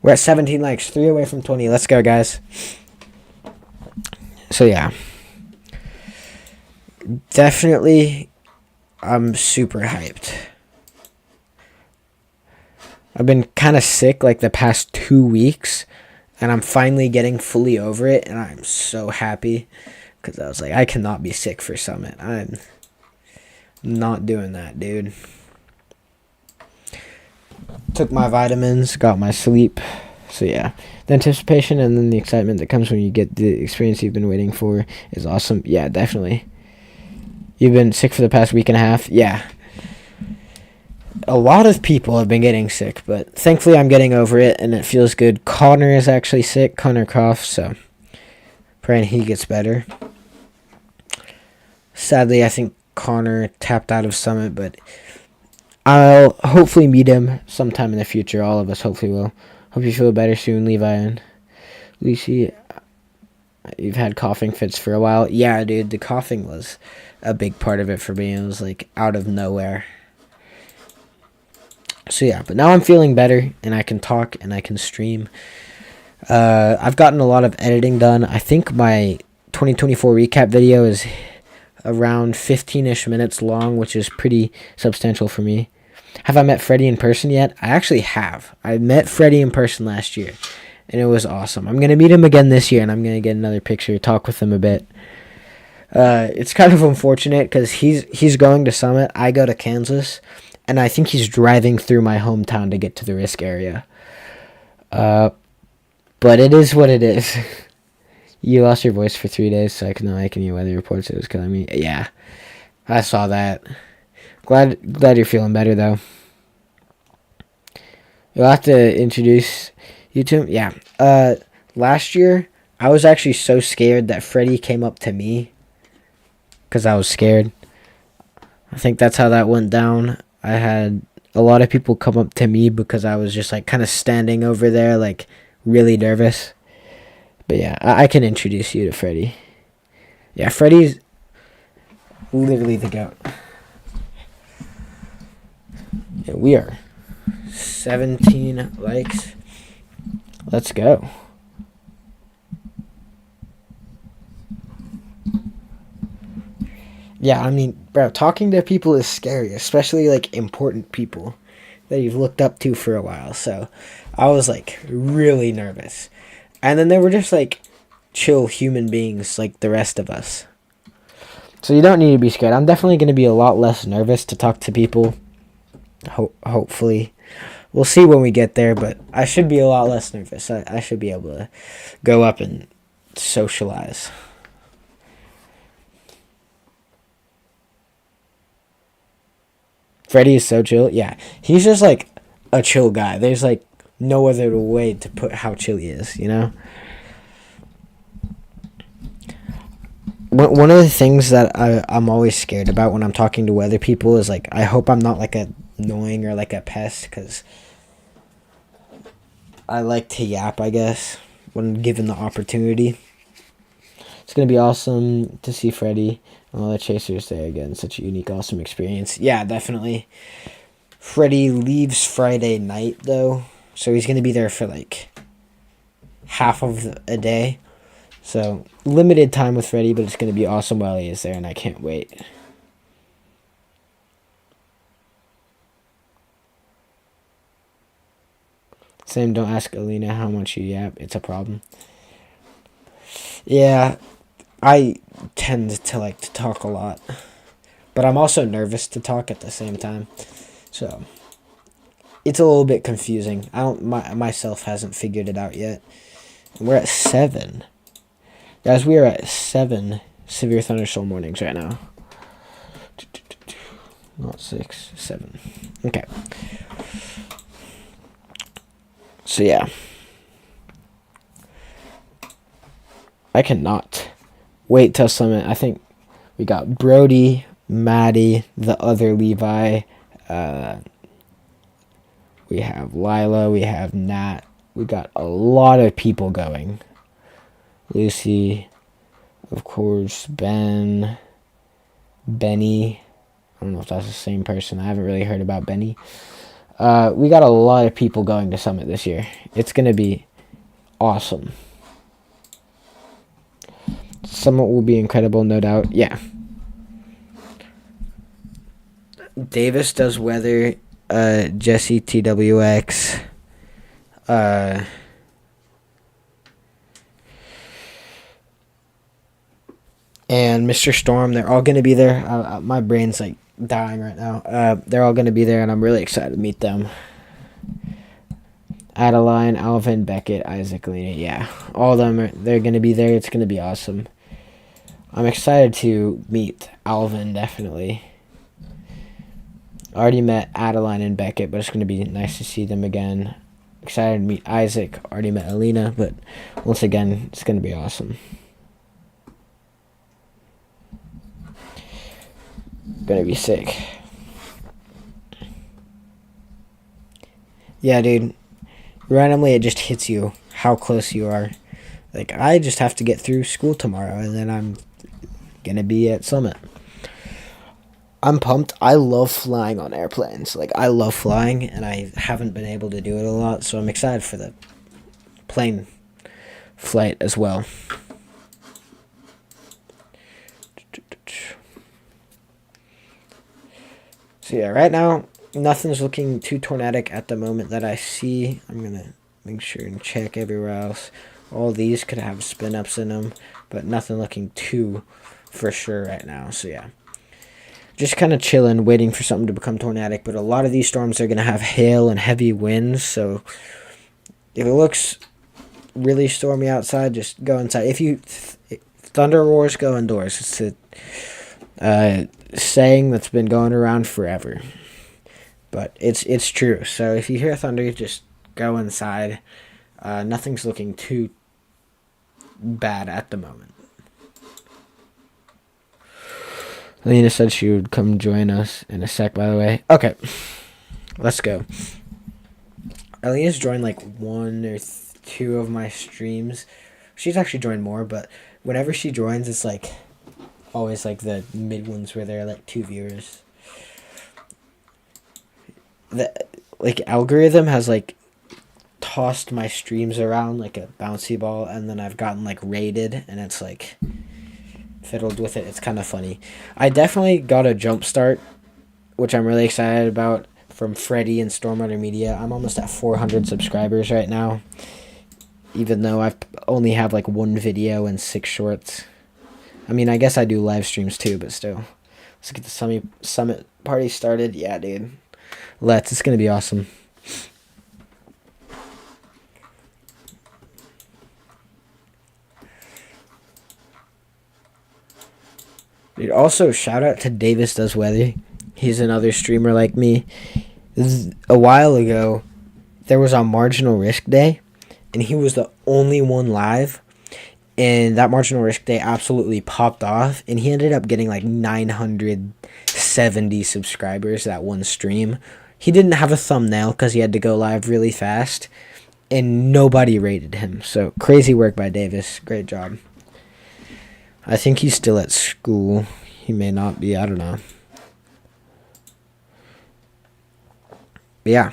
We're at 17 likes, 3 away from 20. Let's go, guys. So, yeah. Definitely, I'm super hyped. I've been kind of sick, like, the past 2 weeks, and I'm finally getting fully over it, and I'm so happy. Because I was like, I cannot be sick for Summit. I'm not doing that, dude. Took my vitamins, got my sleep. So, yeah. The anticipation and then the excitement that comes when you get the experience you've been waiting for is awesome. Yeah, definitely. You've been sick for the past week and a half? Yeah. A lot of people have been getting sick, but thankfully I'm getting over it, and it feels good. Connor is actually sick. Connor coughs, so praying he gets better. Sadly, I think Connor tapped out of Summit, but I'll hopefully meet him sometime in the future. All of us hopefully will. Hope you feel better soon, Levi and Lucy. You've had coughing fits for a while. Yeah, dude, the coughing was a big part of it for me. It was like out of nowhere. So yeah, but now I'm feeling better, and I can talk, and I can stream. I've gotten a lot of editing done. I think my 2024 recap video is around 15-ish minutes long, which is pretty substantial for me. Have I met Freddie in person yet? I actually have. I met Freddie in person last year, and it was awesome. I'm going to meet him again this year, and I'm going to get another picture, talk with him a bit. It's kind of unfortunate because he's going to Summit. I go to Kansas, and I think he's driving through my hometown to get to the risk area. But it is what it is. You lost your voice for 3 days, so I can like any weather reports. It was killing me. Yeah, I saw that. Glad you're feeling better, though. You'll have to introduce you to him. Yeah. Last year, I was actually so scared that Freddy came up to me because I was scared. I think that's how that went down. I had a lot of people come up to me because I was just like kind of standing over there, like really nervous. But yeah, I can introduce you to Freddy. Yeah, Freddy's literally the goat. Yeah, we are 17 likes. Let's go. Yeah, I mean, bro, talking to people is scary, especially like important people that you've looked up to for a while. So I was like really nervous. And then they were just like chill human beings like the rest of us. So you don't need to be scared. I'm definitely going to be a lot less nervous to talk to people. Hopefully. We'll see when we get there, but I should be a lot less nervous. I should be able to go up and socialize. Freddy is so chill. Yeah, he's just like a chill guy. There's like no other way to put how chill he is, you know? One of the things that I'm always scared about when I'm talking to other people is like, I hope I'm not like a annoying or like a pest because I like to yap, I guess, when given the opportunity. It's going to be awesome to see Freddy and all the chasers there again. Such a unique, awesome experience. Yeah, definitely. Freddy leaves Friday night, though, so he's going to be there for like half of a day. So, limited time with Freddy, but it's going to be awesome while he is there, and I can't wait. Same, don't ask Alina how much you yap. It's a problem. Yeah, I tend to like to talk a lot. But I'm also nervous to talk at the same time. So, it's a little bit confusing. Myself hasn't figured it out yet. We're at 7. Guys, we are at 7 severe thunderstorm warnings right now. Not 6, 7. Okay. So yeah. I cannot wait till Summit. I think we got Brody, Maddie, the other Levi. We have Lila. We have Nat. We got a lot of people going. Lucy, of course, Ben, Benny. I don't know if that's the same person. I haven't really heard about Benny. We got a lot of people going to Summit this year. It's going to be awesome. Summit will be incredible, no doubt. Yeah. Davis does weather. Jesse TWX. And Mr. Storm, they're all going to be there. My brain's like dying right now. They're all going to be there, and I'm really excited to meet them. Adeline, Alvin, Beckett, Isaac, Lena. Yeah, all of them, they're going to be there. It's going to be awesome. I'm excited to meet Alvin, definitely. I already met Adeline and Beckett, but it's going to be nice to see them again. Excited to meet Isaac. Already met Alina, but once again, it's going to be awesome. Gonna be sick. Yeah, dude. Randomly, it just hits you how close you are. Like, I just have to get through school tomorrow, and then I'm gonna be at Summit. I'm pumped. I love flying on airplanes. Like, I love flying, and I haven't been able to do it a lot, so I'm excited for the plane flight as well. So yeah, right now, nothing's looking too tornadic at the moment that I see. I'm going to make sure and check everywhere else. All these could have spin-ups in them, but nothing looking too for sure right now. So yeah, just kind of chilling, waiting for something to become tornadic. But a lot of these storms are going to have hail and heavy winds. So if it looks really stormy outside, just go inside. If you thunder roars, go indoors. It's a saying that's been going around forever, but it's true. So if you hear thunder, just go inside. Nothing's looking too bad at the moment. Alina said she would come join us in a sec, by the way. Okay, let's go. Alina's joined like one or two of my streams. She's actually joined more, but whenever she joins, it's like always like the mid ones where there are like 2 viewers. The like algorithm has like tossed my streams around like a bouncy ball, and then I've gotten like rated, and it's like fiddled with it. It's kind of funny. I definitely got a jump start, which I'm really excited about, from Freddie and Stormrunner Media. I'm almost at 400 subscribers right now, even though I've only have like 1 video and 6 shorts. I mean, I guess I do live streams too, but still. Let's get the summit party started. Yeah, dude. It's gonna be awesome. Dude, also shout out to Davis Does Weather. He's another streamer like me. A while ago, there was a Marginal Risk Day, and he was the only one live. And that Marginal Risk Day absolutely popped off, and he ended up getting like 970 subscribers that one stream. He didn't have a thumbnail because he had to go live really fast, and nobody rated him. So crazy work by Davis. Great job. I think he's still at school. He may not be. I don't know. But yeah.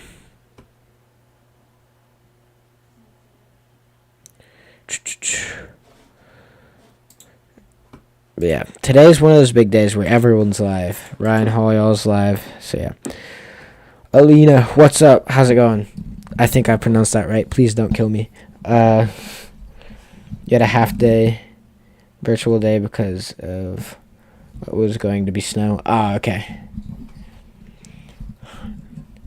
But yeah, today's one of those big days where everyone's live. Ryan Hall, y'all's live. So yeah. Alina, what's up? How's it going? I think I pronounced that right. Please don't kill me. You had a half day, virtual day, because of what was going to be snow. Okay.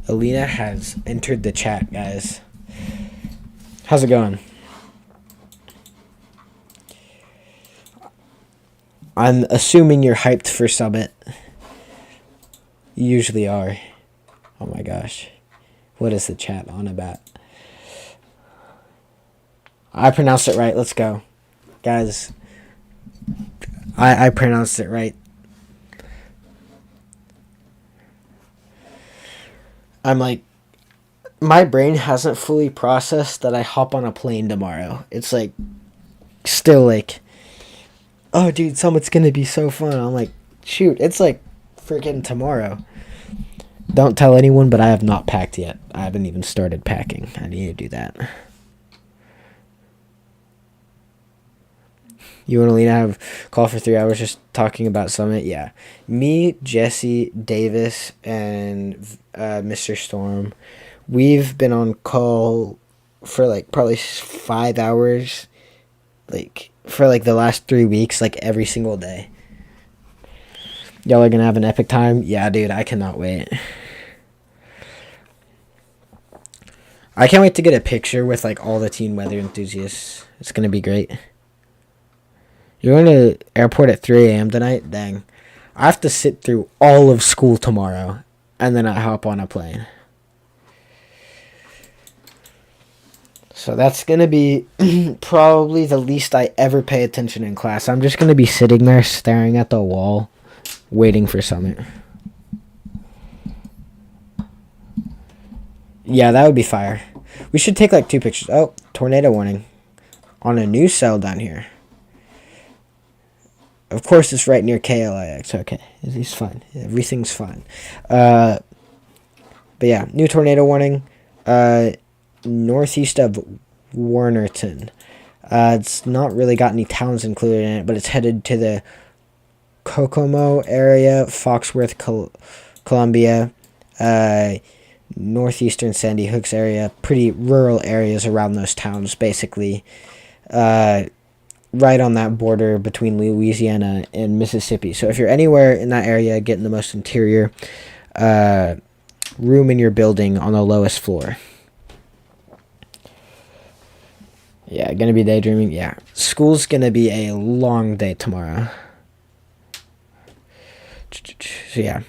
Alina has entered the chat, guys. How's it going? I'm assuming you're hyped for Summit. You usually are. Oh my gosh. What is the chat on about? I pronounced it right. Let's go. Guys, I pronounced it right. I'm like, my brain hasn't fully processed that I hop on a plane tomorrow. It's like, still like, oh dude, Summit's gonna be so fun. I'm like, shoot, it's like freaking tomorrow. Don't tell anyone, but I have not packed yet. I haven't even started packing. I need to do that. You and Alina have call for 3 hours just talking about Summit? Yeah. Me, Jesse, Davis, and Mr. Storm, we've been on call for like probably 5 hours, like for like the last 3 weeks, like every single day. Y'all are gonna have an epic time? Yeah, dude, I cannot wait. I can't wait to get a picture with like all the teen weather enthusiasts. It's gonna be great. You're going to airport at 3 a.m. tonight? Dang. I have to sit through all of school tomorrow, and then I hop on a plane. So that's going to be probably the least I ever pay attention in class. I'm just going to be sitting there staring at the wall, waiting for Summit. Yeah, that would be fire. We should take like 2 pictures. Oh, tornado warning on a new cell down here. Of course, it's right near KLIX. Okay, it's fine. Everything's fine. But yeah, new tornado warning. Northeast of Warnerton. It's not really got any towns included in it, but it's headed to the Kokomo area, Foxworth, Columbia, northeastern Sandy Hooks area. Pretty rural areas around those towns, basically. Right on that border between Louisiana and Mississippi. So if you're anywhere in that area, get in the most interior room in your building on the lowest floor. Yeah, gonna be daydreaming. Yeah, school's gonna be a long day tomorrow. So yeah,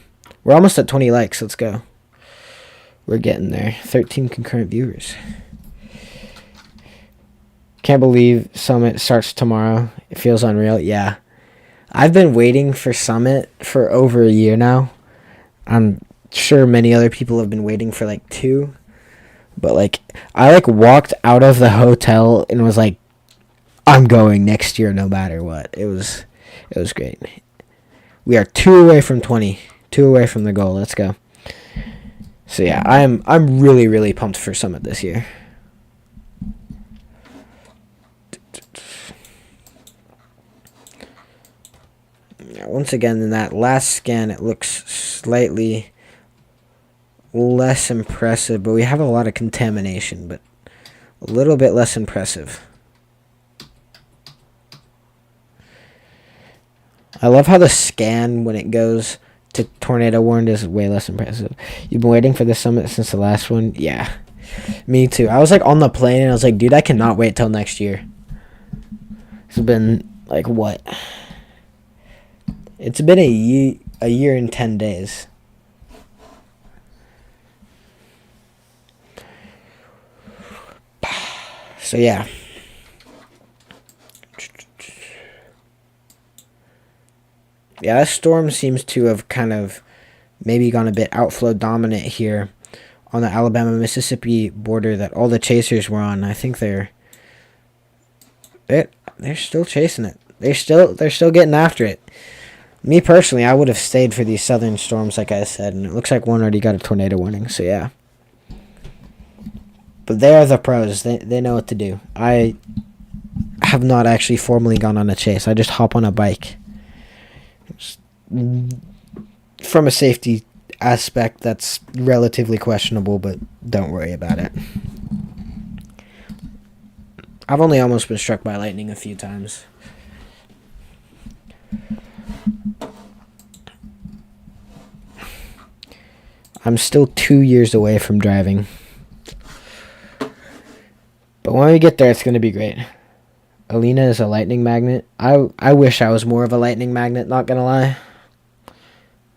we're almost at 20 likes. Let's go. We're getting there. 13 concurrent viewers. Can't believe Summit starts tomorrow. It feels unreal. Yeah. I've been waiting for Summit for over a year now. I'm sure many other people have been waiting for like 2. But like I like walked out of the hotel and was like, I'm going next year no matter what. It was great. We are 2 away from 20. 2 away from the goal. Let's go. So yeah, I'm really, really pumped for Summit this year. Once again, in that last scan, it looks slightly less impressive, but we have a lot of contamination, but a little bit less impressive. I love how the scan, when it goes to tornado warned, is way less impressive. You've been waiting for the Summit since the last one? Yeah, me too. I was like on the plane, and I was like, dude, I cannot wait till next year. It's been like what? It's been a year and 10 days. So yeah. Yeah, this storm seems to have kind of maybe gone a bit outflow dominant here on the Alabama-Mississippi border that all the chasers were on. I think they're still chasing it. They're still getting after it. Me personally, I would have stayed for these southern storms, like I said, and it looks like one already got a tornado warning, so yeah. But they are the pros. They know what to do. I have not actually formally gone on a chase. I just hop on a bike. From a safety aspect, that's relatively questionable, but don't worry about it. I've only almost been struck by lightning a few times. I'm still 2 years away from driving. But when we get there, it's going to be great. Alina is a lightning magnet. I wish I was more of a lightning magnet, not going to lie.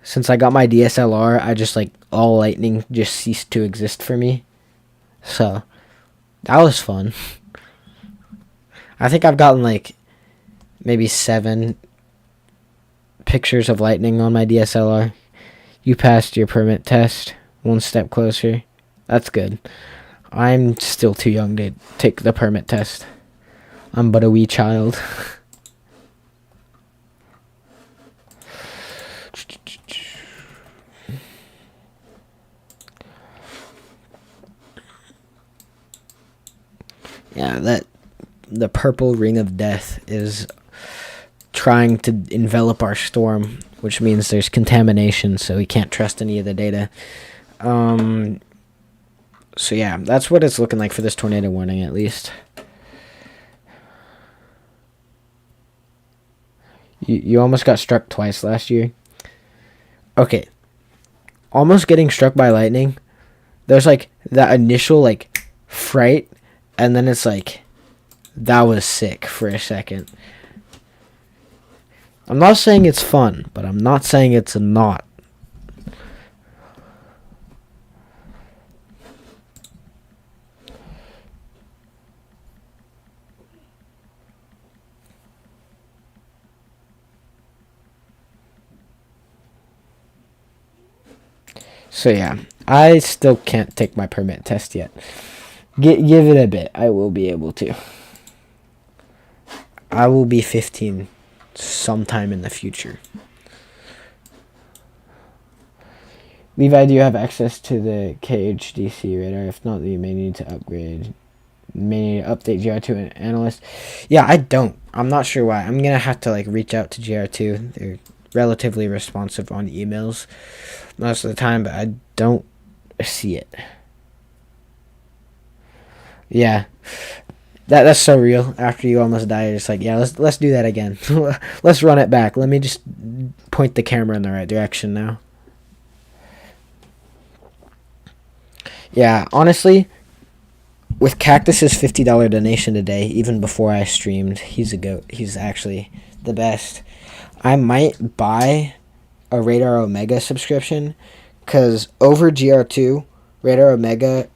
Since I got my DSLR, I just like all lightning just ceased to exist for me. So, that was fun. I think I've gotten like maybe 7 pictures of lightning on my DSLR. You passed your permit test. 1 step closer. That's good. I'm still too young to take the permit test. I'm but a wee child. Yeah, the purple ring of death is trying to envelop our storm, which means there's contamination, so we can't trust any of the data. So yeah, that's what it's looking like for this tornado warning, at least. You almost got struck twice last year. Okay. Almost getting struck by lightning. There's like that initial like fright, and then it's like that was sick for a second. I'm not saying it's fun, but I'm not saying it's not. So yeah, I still can't take my permit test yet. Give it a bit. I will be able to. I will be 15 sometime in the future. Levi, do you have access to the KHDC radar? If not, you may need to upgrade. May need to update GR2 and analyst. Yeah, I don't. I'm not sure why. I'm gonna have to like reach out to GR2. They're relatively responsive on emails most of the time, but I don't see it. Yeah. That's so real. After you almost die, you're just like, yeah, let's do that again. Let's run it back. Let me just point the camera in the right direction now. Yeah, honestly, with Cactus's $50 donation today, even before I streamed, he's a goat. He's actually the best. I might buy a Radar Omega subscription, because over GR2, Radar Omega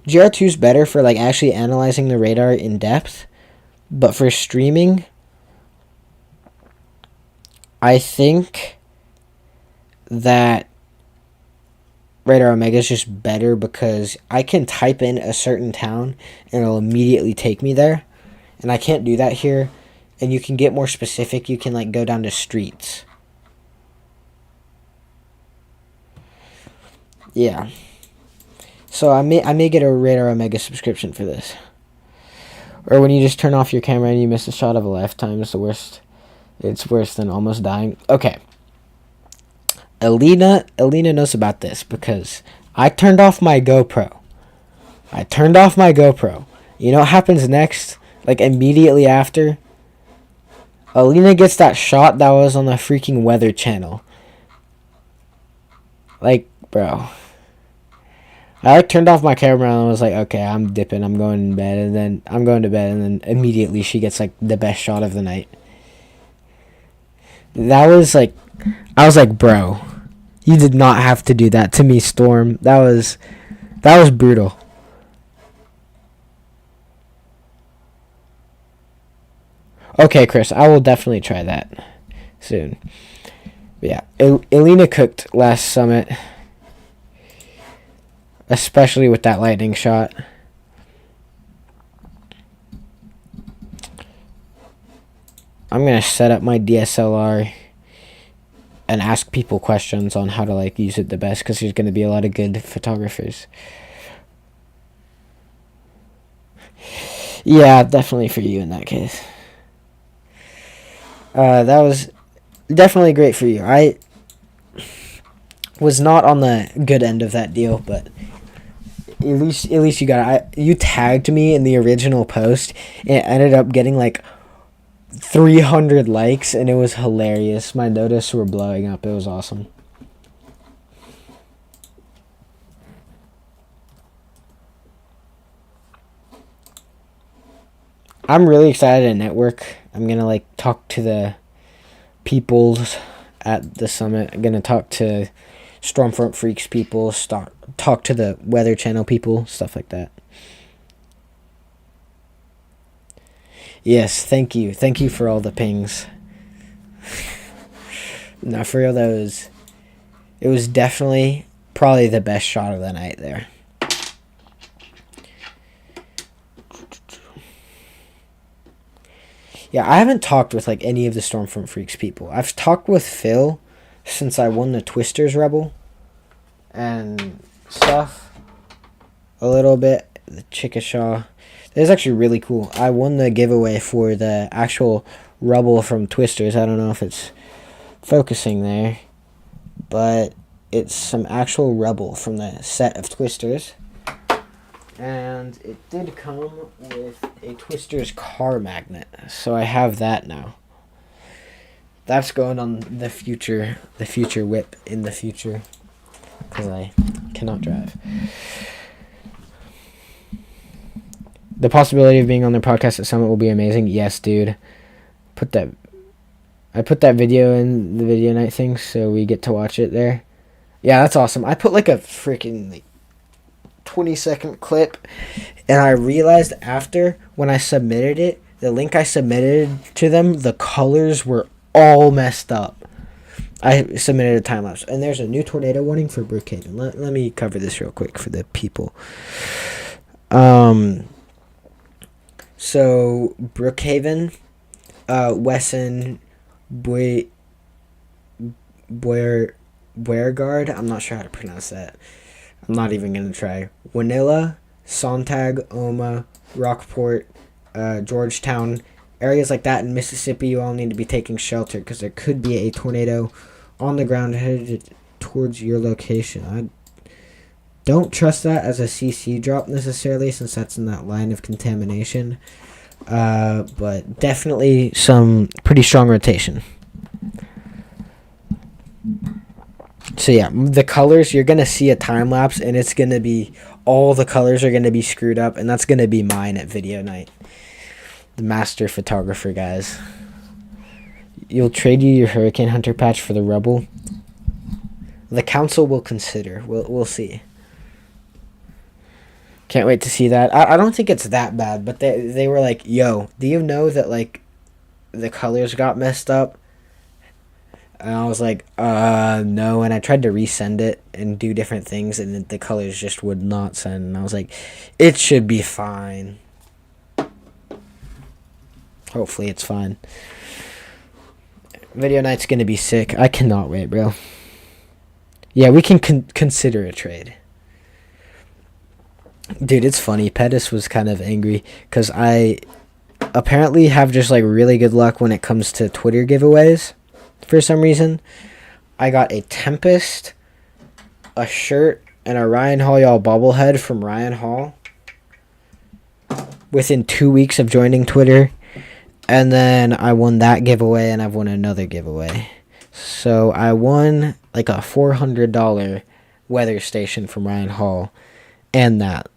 GR2 is better for like actually analyzing the radar in depth, but for streaming, I think that Radar Omega is just better because I can type in a certain town and it'll immediately take me there, and I can't do that here. And you can get more specific. You can like go down to streets. Yeah. So I may get a Radar Omega subscription for this. Or when you just turn off your camera and you miss a shot of a lifetime, it's the worst. It's worse than almost dying. Okay. Alina knows about this because I turned off my GoPro. You know what happens next? Like immediately after? Alina gets that shot that was on the freaking Weather Channel. Like, bro. I like turned off my camera and I was like, okay, I'm dipping, I'm going to bed, and then immediately she gets like the best shot of the night. That was like, I was like, bro, you did not have to do that to me, Storm. That was brutal. Okay, Chris, I will definitely try that soon. But yeah, Elena cooked last summit, especially with that lightning shot. I'm going to set up my DSLR and ask people questions on how to like use it the best, because there's going to be a lot of good photographers. Yeah, definitely for you in that case. That was definitely great for you. I was not on the good end of that deal, but at least you got it. You tagged me in the original post, and it ended up getting like 300 likes, and it was hilarious. My notices were blowing up. It was awesome. I'm really excited to network. I'm gonna like talk to the peoples at the summit. I'm gonna talk to Stormfront Freaks people, talk to the Weather Channel people, stuff like that. Yes, thank you. Thank you for all the pings. No, for real, it was definitely probably the best shot of the night there. Yeah, I haven't talked with like any of the Stormfront Freaks people. I've talked with Phil since I won the Twisters Rebel and stuff a little bit. The Chickashaw. That is actually really cool. I won the giveaway for the actual Rebel from Twisters. I don't know if it's focusing there, but it's some actual Rebel from the set of Twisters. And it did come with a Twisters car magnet, so I have that now. That's going on the future whip in the future, because I cannot drive. The possibility of being on their podcast at Summit will be amazing. Yes, dude. I put that video in the video night thing, so we get to watch it there. Yeah, that's awesome. I put like a freaking like 20-second clip, and I realized after when I submitted it, the link I submitted to them, the colors were all messed up. I submitted a time lapse, and there's a new tornado warning for Brookhaven. Let me cover this real quick for the people. So Brookhaven, Wesson, Beauregard, I'm not sure how to pronounce that. I'm not even going to try. Winilla, Sontag, Oma, Rockport, Georgetown, areas like that in Mississippi, you all need to be taking shelter because there could be a tornado on the ground headed towards your location. I don't trust that as a CC drop necessarily, since that's in that line of contamination. But definitely some pretty strong rotation. So yeah, the colors, you're going to see a time lapse, and it's going to be, all the colors are going to be screwed up, and that's going to be mine at video night. The master photographer, guys. You'll trade you your Hurricane Hunter patch for the Rebel. The council will consider. We'll see. Can't wait to see that. I don't think it's that bad, but they were like, yo, do you know that like the colors got messed up? And I was like, no. And I tried to resend it and do different things, and the colors just would not send. And I was like, it should be fine. Hopefully it's fine. Video night's gonna be sick. I cannot wait, bro. Yeah, we can consider a trade. Dude, it's funny. Pettis was kind of angry because I apparently have just like really good luck when it comes to Twitter giveaways. For some reason, I got a Tempest, a shirt, and a Ryan Hall Y'all bobblehead from Ryan Hall within 2 weeks of joining Twitter. And then I won that giveaway, and I've won another giveaway. So I won like a $400 weather station from Ryan Hall and that.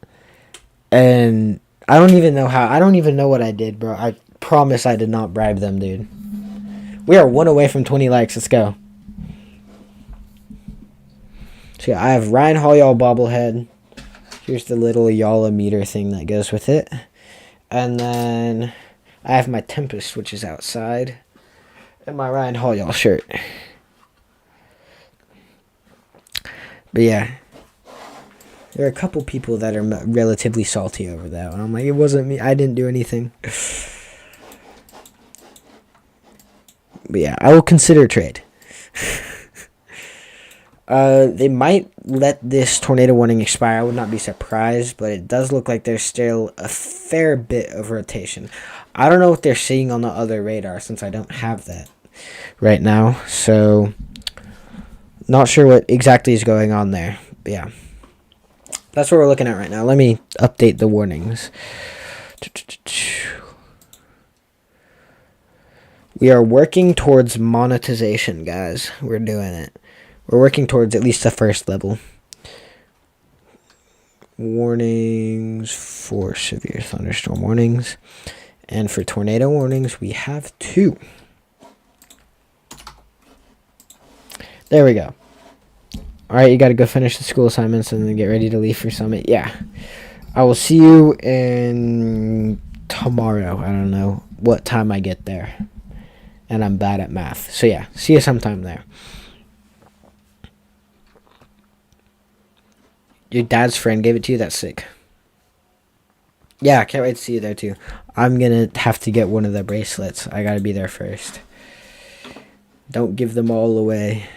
And I don't even know what I did, bro. I promise I did not bribe them, dude. We are one away from 20 likes. Let's go. So yeah, I have Ryan Hall Y'all bobblehead. Here's the little Y'all meter thing that goes with it. And then I have my Tempest, which is outside. And my Ryan Hall Y'all shirt. But yeah. There are a couple people that are relatively salty over that. And I'm like, it wasn't me. I didn't do anything. But yeah, I will consider a trade. They might let this tornado warning expire. I would not be surprised, but it does look like there's still a fair bit of rotation. I don't know what they're seeing on the other radar since I don't have that right now. So, not sure what exactly is going on there. But yeah, that's what we're looking at right now. Let me update the warnings. We are working towards monetization, guys. We're doing it. We're working towards at least the first level. Warnings for severe thunderstorm warnings. And for tornado warnings, we have 2. There we go. Alright, you gotta go finish the school assignments and then get ready to leave for Summit. Yeah. I will see you in tomorrow. I don't know what time I get there. And I'm bad at math. So yeah, see you sometime there. Your dad's friend gave it to you? That's sick. Yeah, I can't wait to see you there too. I'm gonna have to get one of the bracelets. I gotta be there first. Don't give them all away.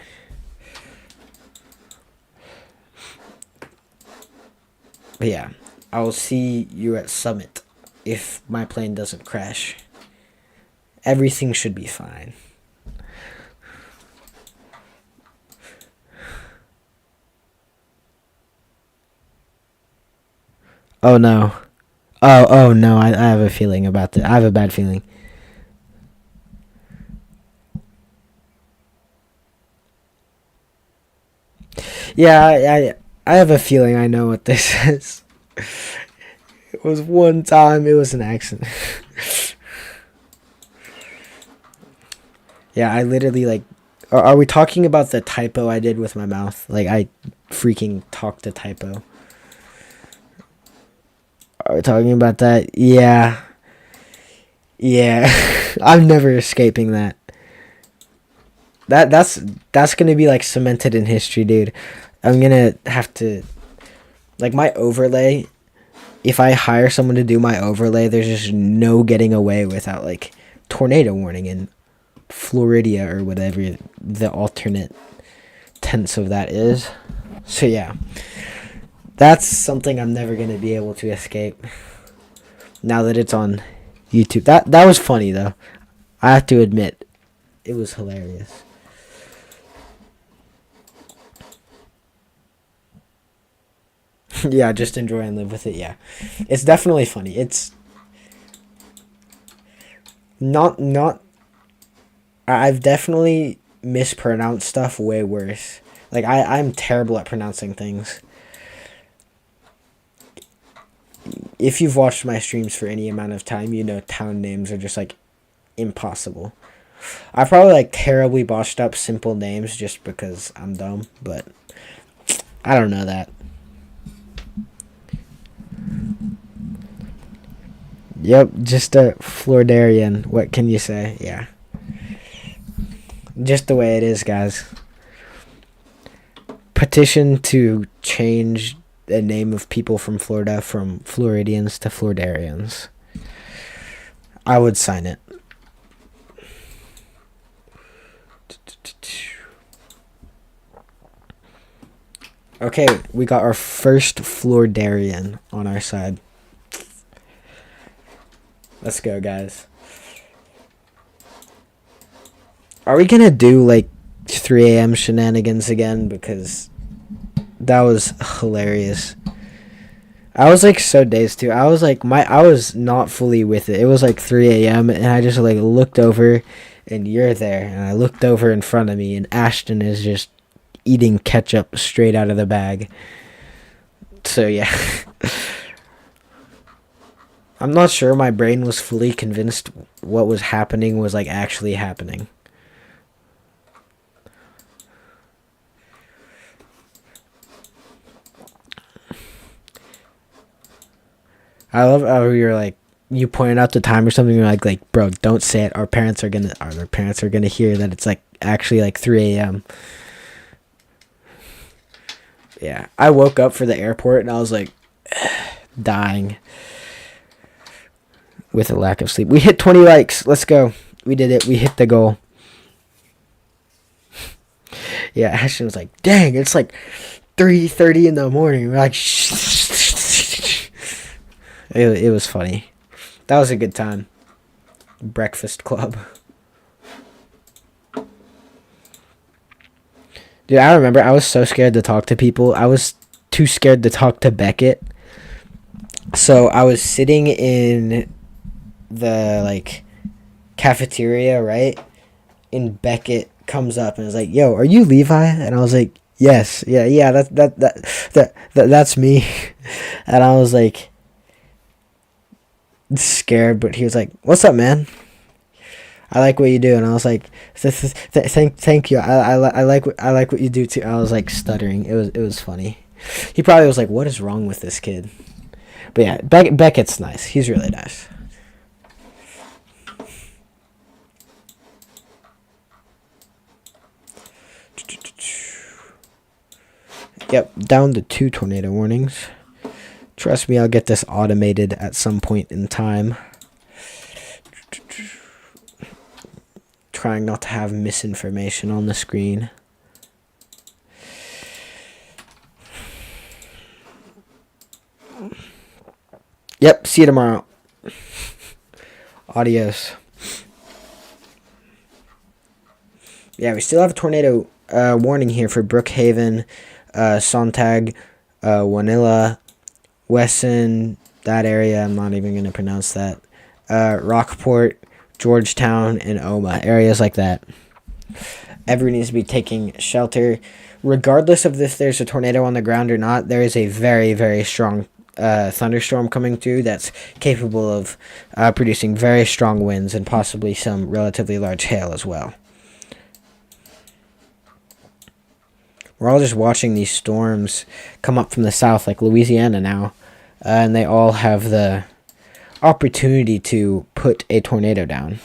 But yeah, I will see you at Summit if my plane doesn't crash. Everything should be fine. Oh no. Oh no, I have a feeling about that. I have a bad feeling. Yeah, I have a feeling I know what this is. It was one time, it was an accident. Yeah, I literally like... Are we talking about the typo I did with my mouth? Like, I freaking talked a typo. Are we talking about that? Yeah. Yeah. I'm never escaping that. That's gonna be like cemented in history, dude. I'm gonna have to... Like, my overlay... If I hire someone to do my overlay, there's just no getting away without, like, tornado warning in Floridia or whatever the alternate tense of that is. So, yeah. That's something I'm never going to be able to escape now that it's on YouTube. That was funny, though. I have to admit, it was hilarious. Yeah, just enjoy and live with it, yeah. It's definitely funny. It's not... I've definitely mispronounced stuff way worse. Like, I'm terrible at pronouncing things. If you've watched my streams for any amount of time, you know town names are just, like, impossible. I probably, like, terribly botched up simple names just because I'm dumb, but I don't know that. Yep, just a Flordarian. What can you say? Yeah. Just the way it is, guys. Petition to change the name of people from Florida from Floridians to Flordarians. I would sign it. Okay, we got our first Flordarian on our side. Let's go, guys. Are we gonna do like 3 a.m. shenanigans again? Because that was hilarious. I was like so dazed too. I was not fully with it. It was like 3 a.m. and I just like looked over and you're there. And I looked over in front of me and Ashton is just eating ketchup straight out of the bag. So yeah. I'm not sure my brain was fully convinced what was happening was like actually happening. I love how you're like, you pointed out the time or something. You're like, bro, don't say it. Our parents are gonna hear that it's like actually like 3 a.m. Yeah, I woke up for the airport and I was like, dying with a lack of sleep. We hit 20 likes. Let's go. We did it. We hit the goal. Yeah, Ashton was like, dang, it's like 3:30 in the morning. We're like, It was funny. That was a good time. Breakfast Club. Dude, I remember I was so scared to talk to people. I was too scared to talk to Beckett. So I was sitting in the like cafeteria, right? And Beckett comes up and is like, "Yo, are you Levi?" And I was like, "Yes, yeah, that's me." And I was like scared, but he was like, "What's up, man? I like what you do." And I was like, "Thank you. I like what you do too." I was like stuttering. It was funny. He probably was like, "What is wrong with this kid?" But yeah, Beckett's nice. He's really nice. Yep, down to 2 tornado warnings. Trust me, I'll get this automated at some point in time. Trying not to have misinformation on the screen. Yep, see you tomorrow. Adios. Yeah, we still have a tornado warning here for Brookhaven, Sontag, Wanilla, Wesson, that area. I'm not even going to pronounce that. Rockport, Georgetown, and Oma. Areas like that. Everyone needs to be taking shelter. Regardless of if there's a tornado on the ground or not, there is a very, very strong thunderstorm coming through that's capable of producing very strong winds and possibly some relatively large hail as well. We're all just watching these storms come up from the south, like Louisiana now, and they all have the opportunity to put a tornado down.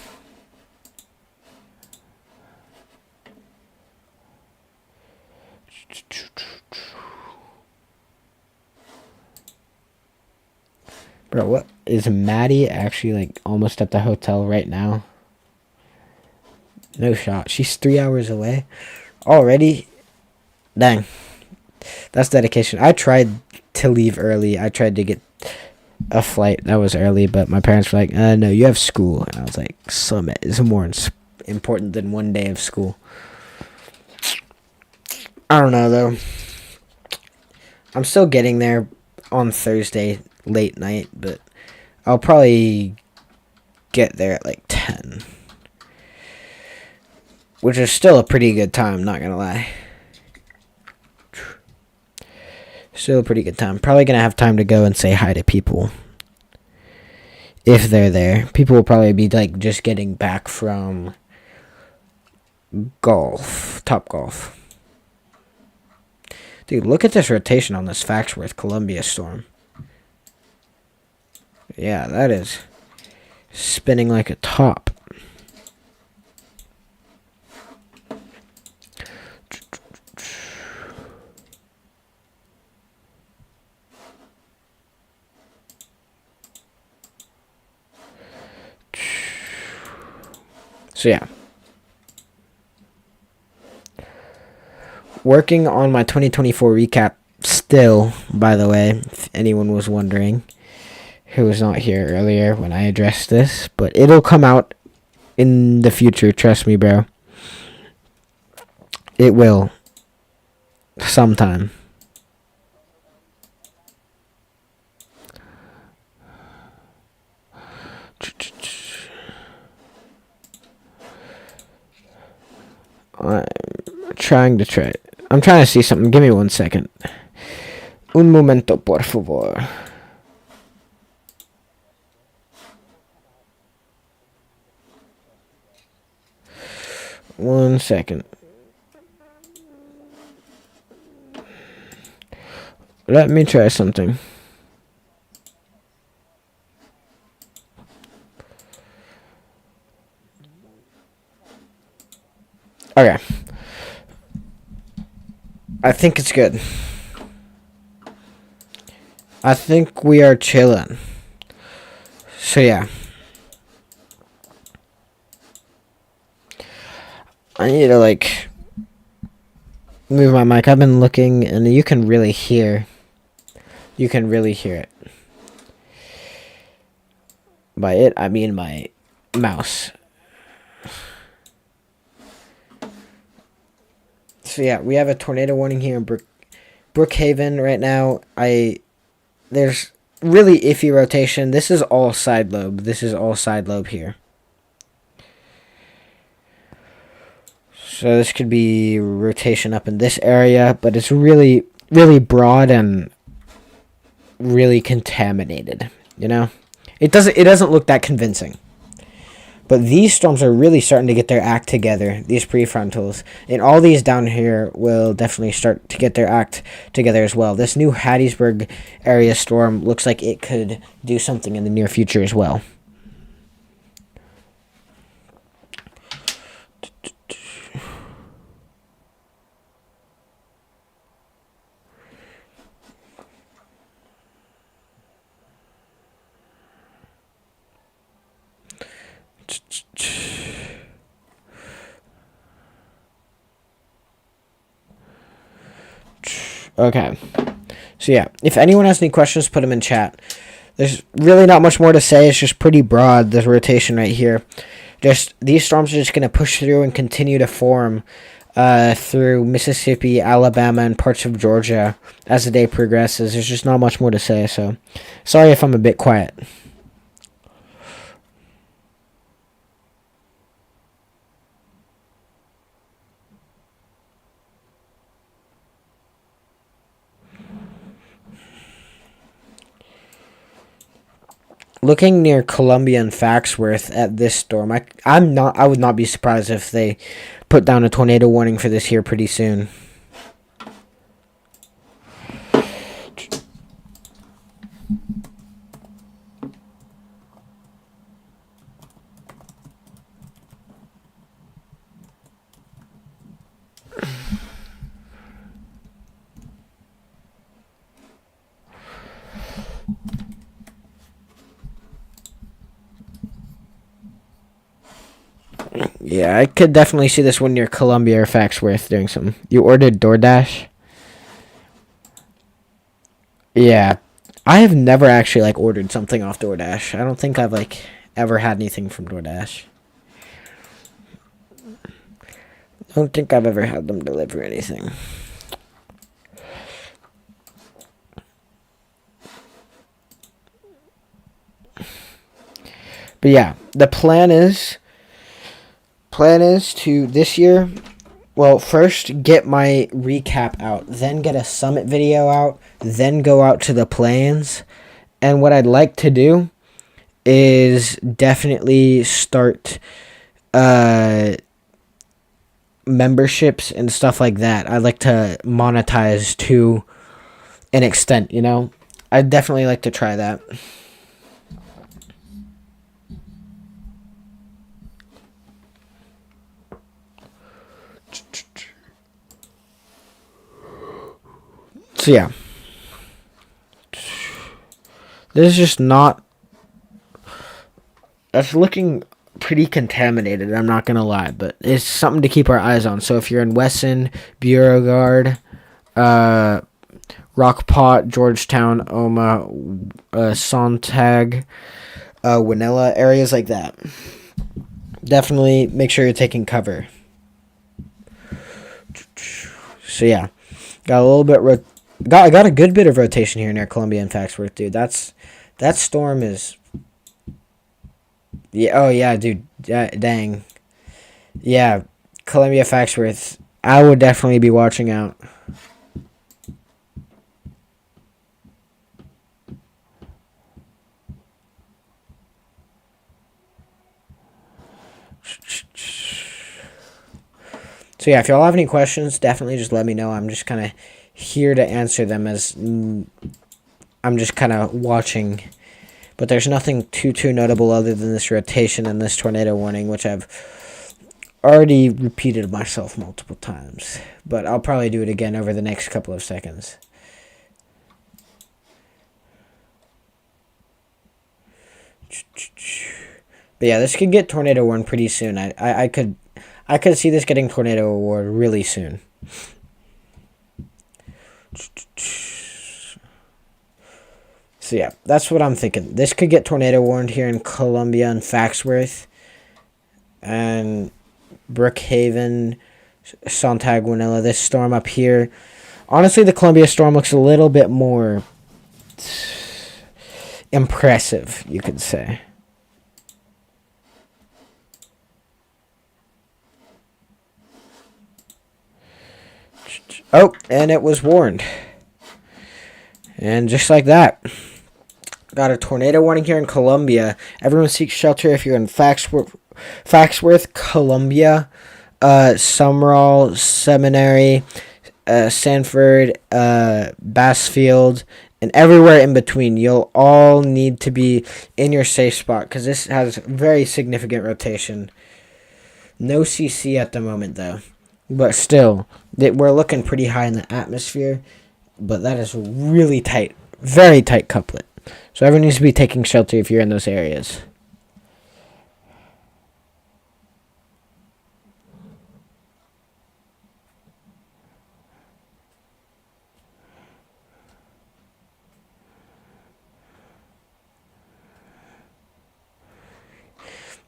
Bro, what is Maddie actually like almost at the hotel right now? No shot. She's 3 hours away already. Dang. That's dedication. I tried to leave early. I tried to get a flight that was early, but my parents were like, no, you have school. And I was like, Summit is more important than one day of school. I don't know, though. I'm still getting there on Thursday late night, but I'll probably get there at like 10. Which is still a pretty good time, not gonna lie. Still a pretty good time. Probably gonna have time to go and say hi to people. If they're there. People will probably be like just getting back from golf. Top golf. Dude, look at this rotation on this Faxworth Columbia storm. Yeah, that is spinning like a top. So yeah. Working on my 2024 recap still, by the way, if anyone was wondering, who was not here earlier when I addressed this, but it'll come out in the future, trust me, bro. It will. Sometime. I'm trying to see something. Give me 1 second. Un momento, por favor. One second. Let me try something. Okay. I think it's good. I think we are chilling. So yeah. I need to move my mic. I've been looking and you can really hear. You can really hear it. By it, I mean my mouse. So yeah, we have a tornado warning here in Brookhaven right now. There's really iffy rotation. This is all side lobe. This is all side lobe here. So this could be rotation up in this area, but it's really, really broad and really contaminated. You know, it doesn't look that convincing. But these storms are really starting to get their act together, these prefrontals. And all these down here will definitely start to get their act together as well. This new Hattiesburg area storm looks like it could do something in the near future as well. Okay. So yeah, if anyone has any questions, put them in chat. There's really not much more to say. It's just pretty broad, this rotation right here. Just these storms are just going to push through and continue to form through Mississippi, Alabama, and parts of Georgia as the day progresses. There's just not much more to say, so sorry if I'm a bit quiet. Looking near Columbia and Faxworth at this storm, I would not be surprised if they put down a tornado warning for this here pretty soon. Yeah, I could definitely see this one near Columbia or Faxworth doing something. You ordered DoorDash? Yeah. I have never actually ordered something off DoorDash. I don't think I've ever had anything from DoorDash. I don't think I've ever had them deliver anything. But yeah, the plan is to this year, well, first get my recap out, then get a summit video out, then go out to the plains. And what I'd like to do is definitely start memberships and stuff like that. I'd like to monetize to an extent, I'd definitely like to try that. So yeah, this is just not. That's looking pretty contaminated. I'm not gonna lie, but it's something to keep our eyes on. So if you're in Wesson, Beauregard, Rockport, Georgetown, Oma, Sontag, Winella, areas like that, definitely make sure you're taking cover. So yeah, got a little bit. I got a good bit of rotation here near Columbia and Faxworth, dude. That storm is. Yeah. Oh yeah, dude. Dang. Yeah, Columbia Faxworth. I would definitely be watching out. So yeah, if y'all have any questions, definitely just let me know. I'm just kind of here to answer them as I'm just kind of watching. But there's nothing too notable other than this rotation and this tornado warning, which I've already repeated myself multiple times. But I'll probably do it again over the next couple of seconds. But yeah, this could get tornado warned pretty soon. I could see this getting tornado warned really soon. So yeah, that's what I'm thinking. This could get tornado warned here in Columbia and Faxworth and Brookhaven, Sontag, Winella. This storm up here. Honestly, the Columbia storm looks a little bit more impressive, you could say. Oh, and it was warned. And just like that. Got a tornado warning here in Columbia. Everyone seek shelter if you're in Faxworth, Columbia, Sumrall, Seminary, Sanford, Bassfield, and everywhere in between. You'll all need to be in your safe spot because this has very significant rotation. No CC at the moment, though. But still, we're looking pretty high in the atmosphere. But that is really tight. Very tight couplet. So everyone needs to be taking shelter if you're in those areas.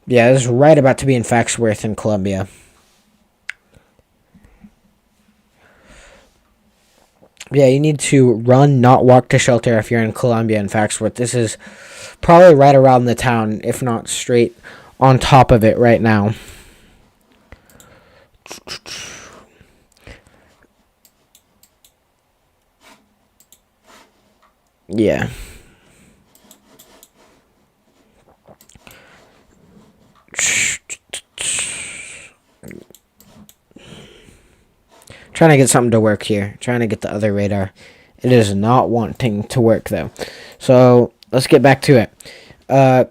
Yeah, this is right about to be in Faxworth in Columbia. Yeah, you need to run, not walk to shelter if you're in Columbia and Faxworth. This is probably right around the town, if not straight on top of it right now. Yeah. Trying to get something to work here. Trying to get the other radar. It is not wanting to work, though. So, let's get back to it.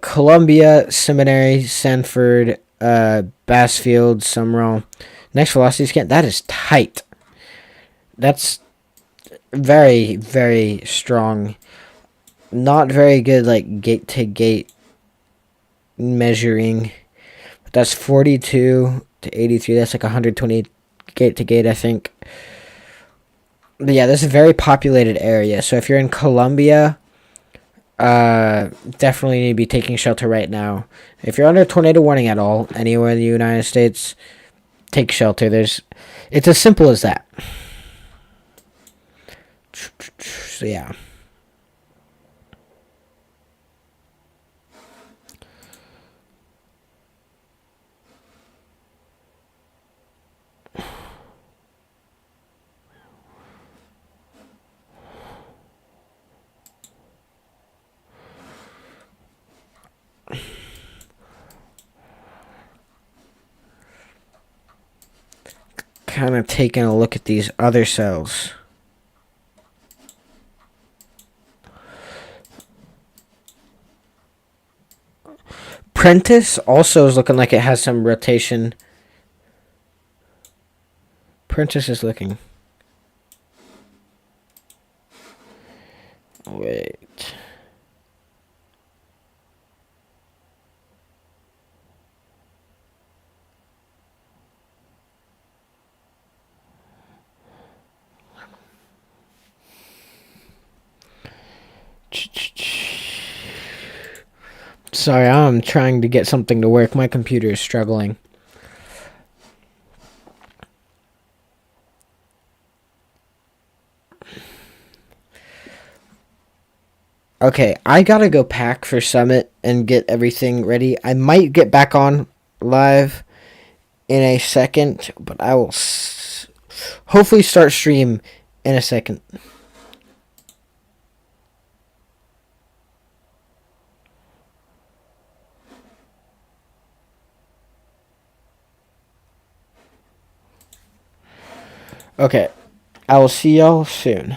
Columbia, Seminary, Sanford, Bassfield, Sumrall. Next velocity scan. That is tight. That's very, very strong. Not very good, like, gate-to-gate measuring. But that's 42 to 83. That's like 120 gate to gate, I think. But yeah, this is a very populated area. So if you're in Columbia, definitely need to be taking shelter right now. If you're under tornado warning at all, anywhere in the United States, take shelter. It's as simple as that. So yeah. Kind of taking a look at these other cells. Prentice also is looking like it has some rotation. Prentice is looking. Wait. Sorry, I'm trying to get something to work. My computer is struggling. Okay, I gotta go pack for Summit and get everything ready. I might get back on live in a second, but I will hopefully start stream in a second. Okay, I will see y'all soon.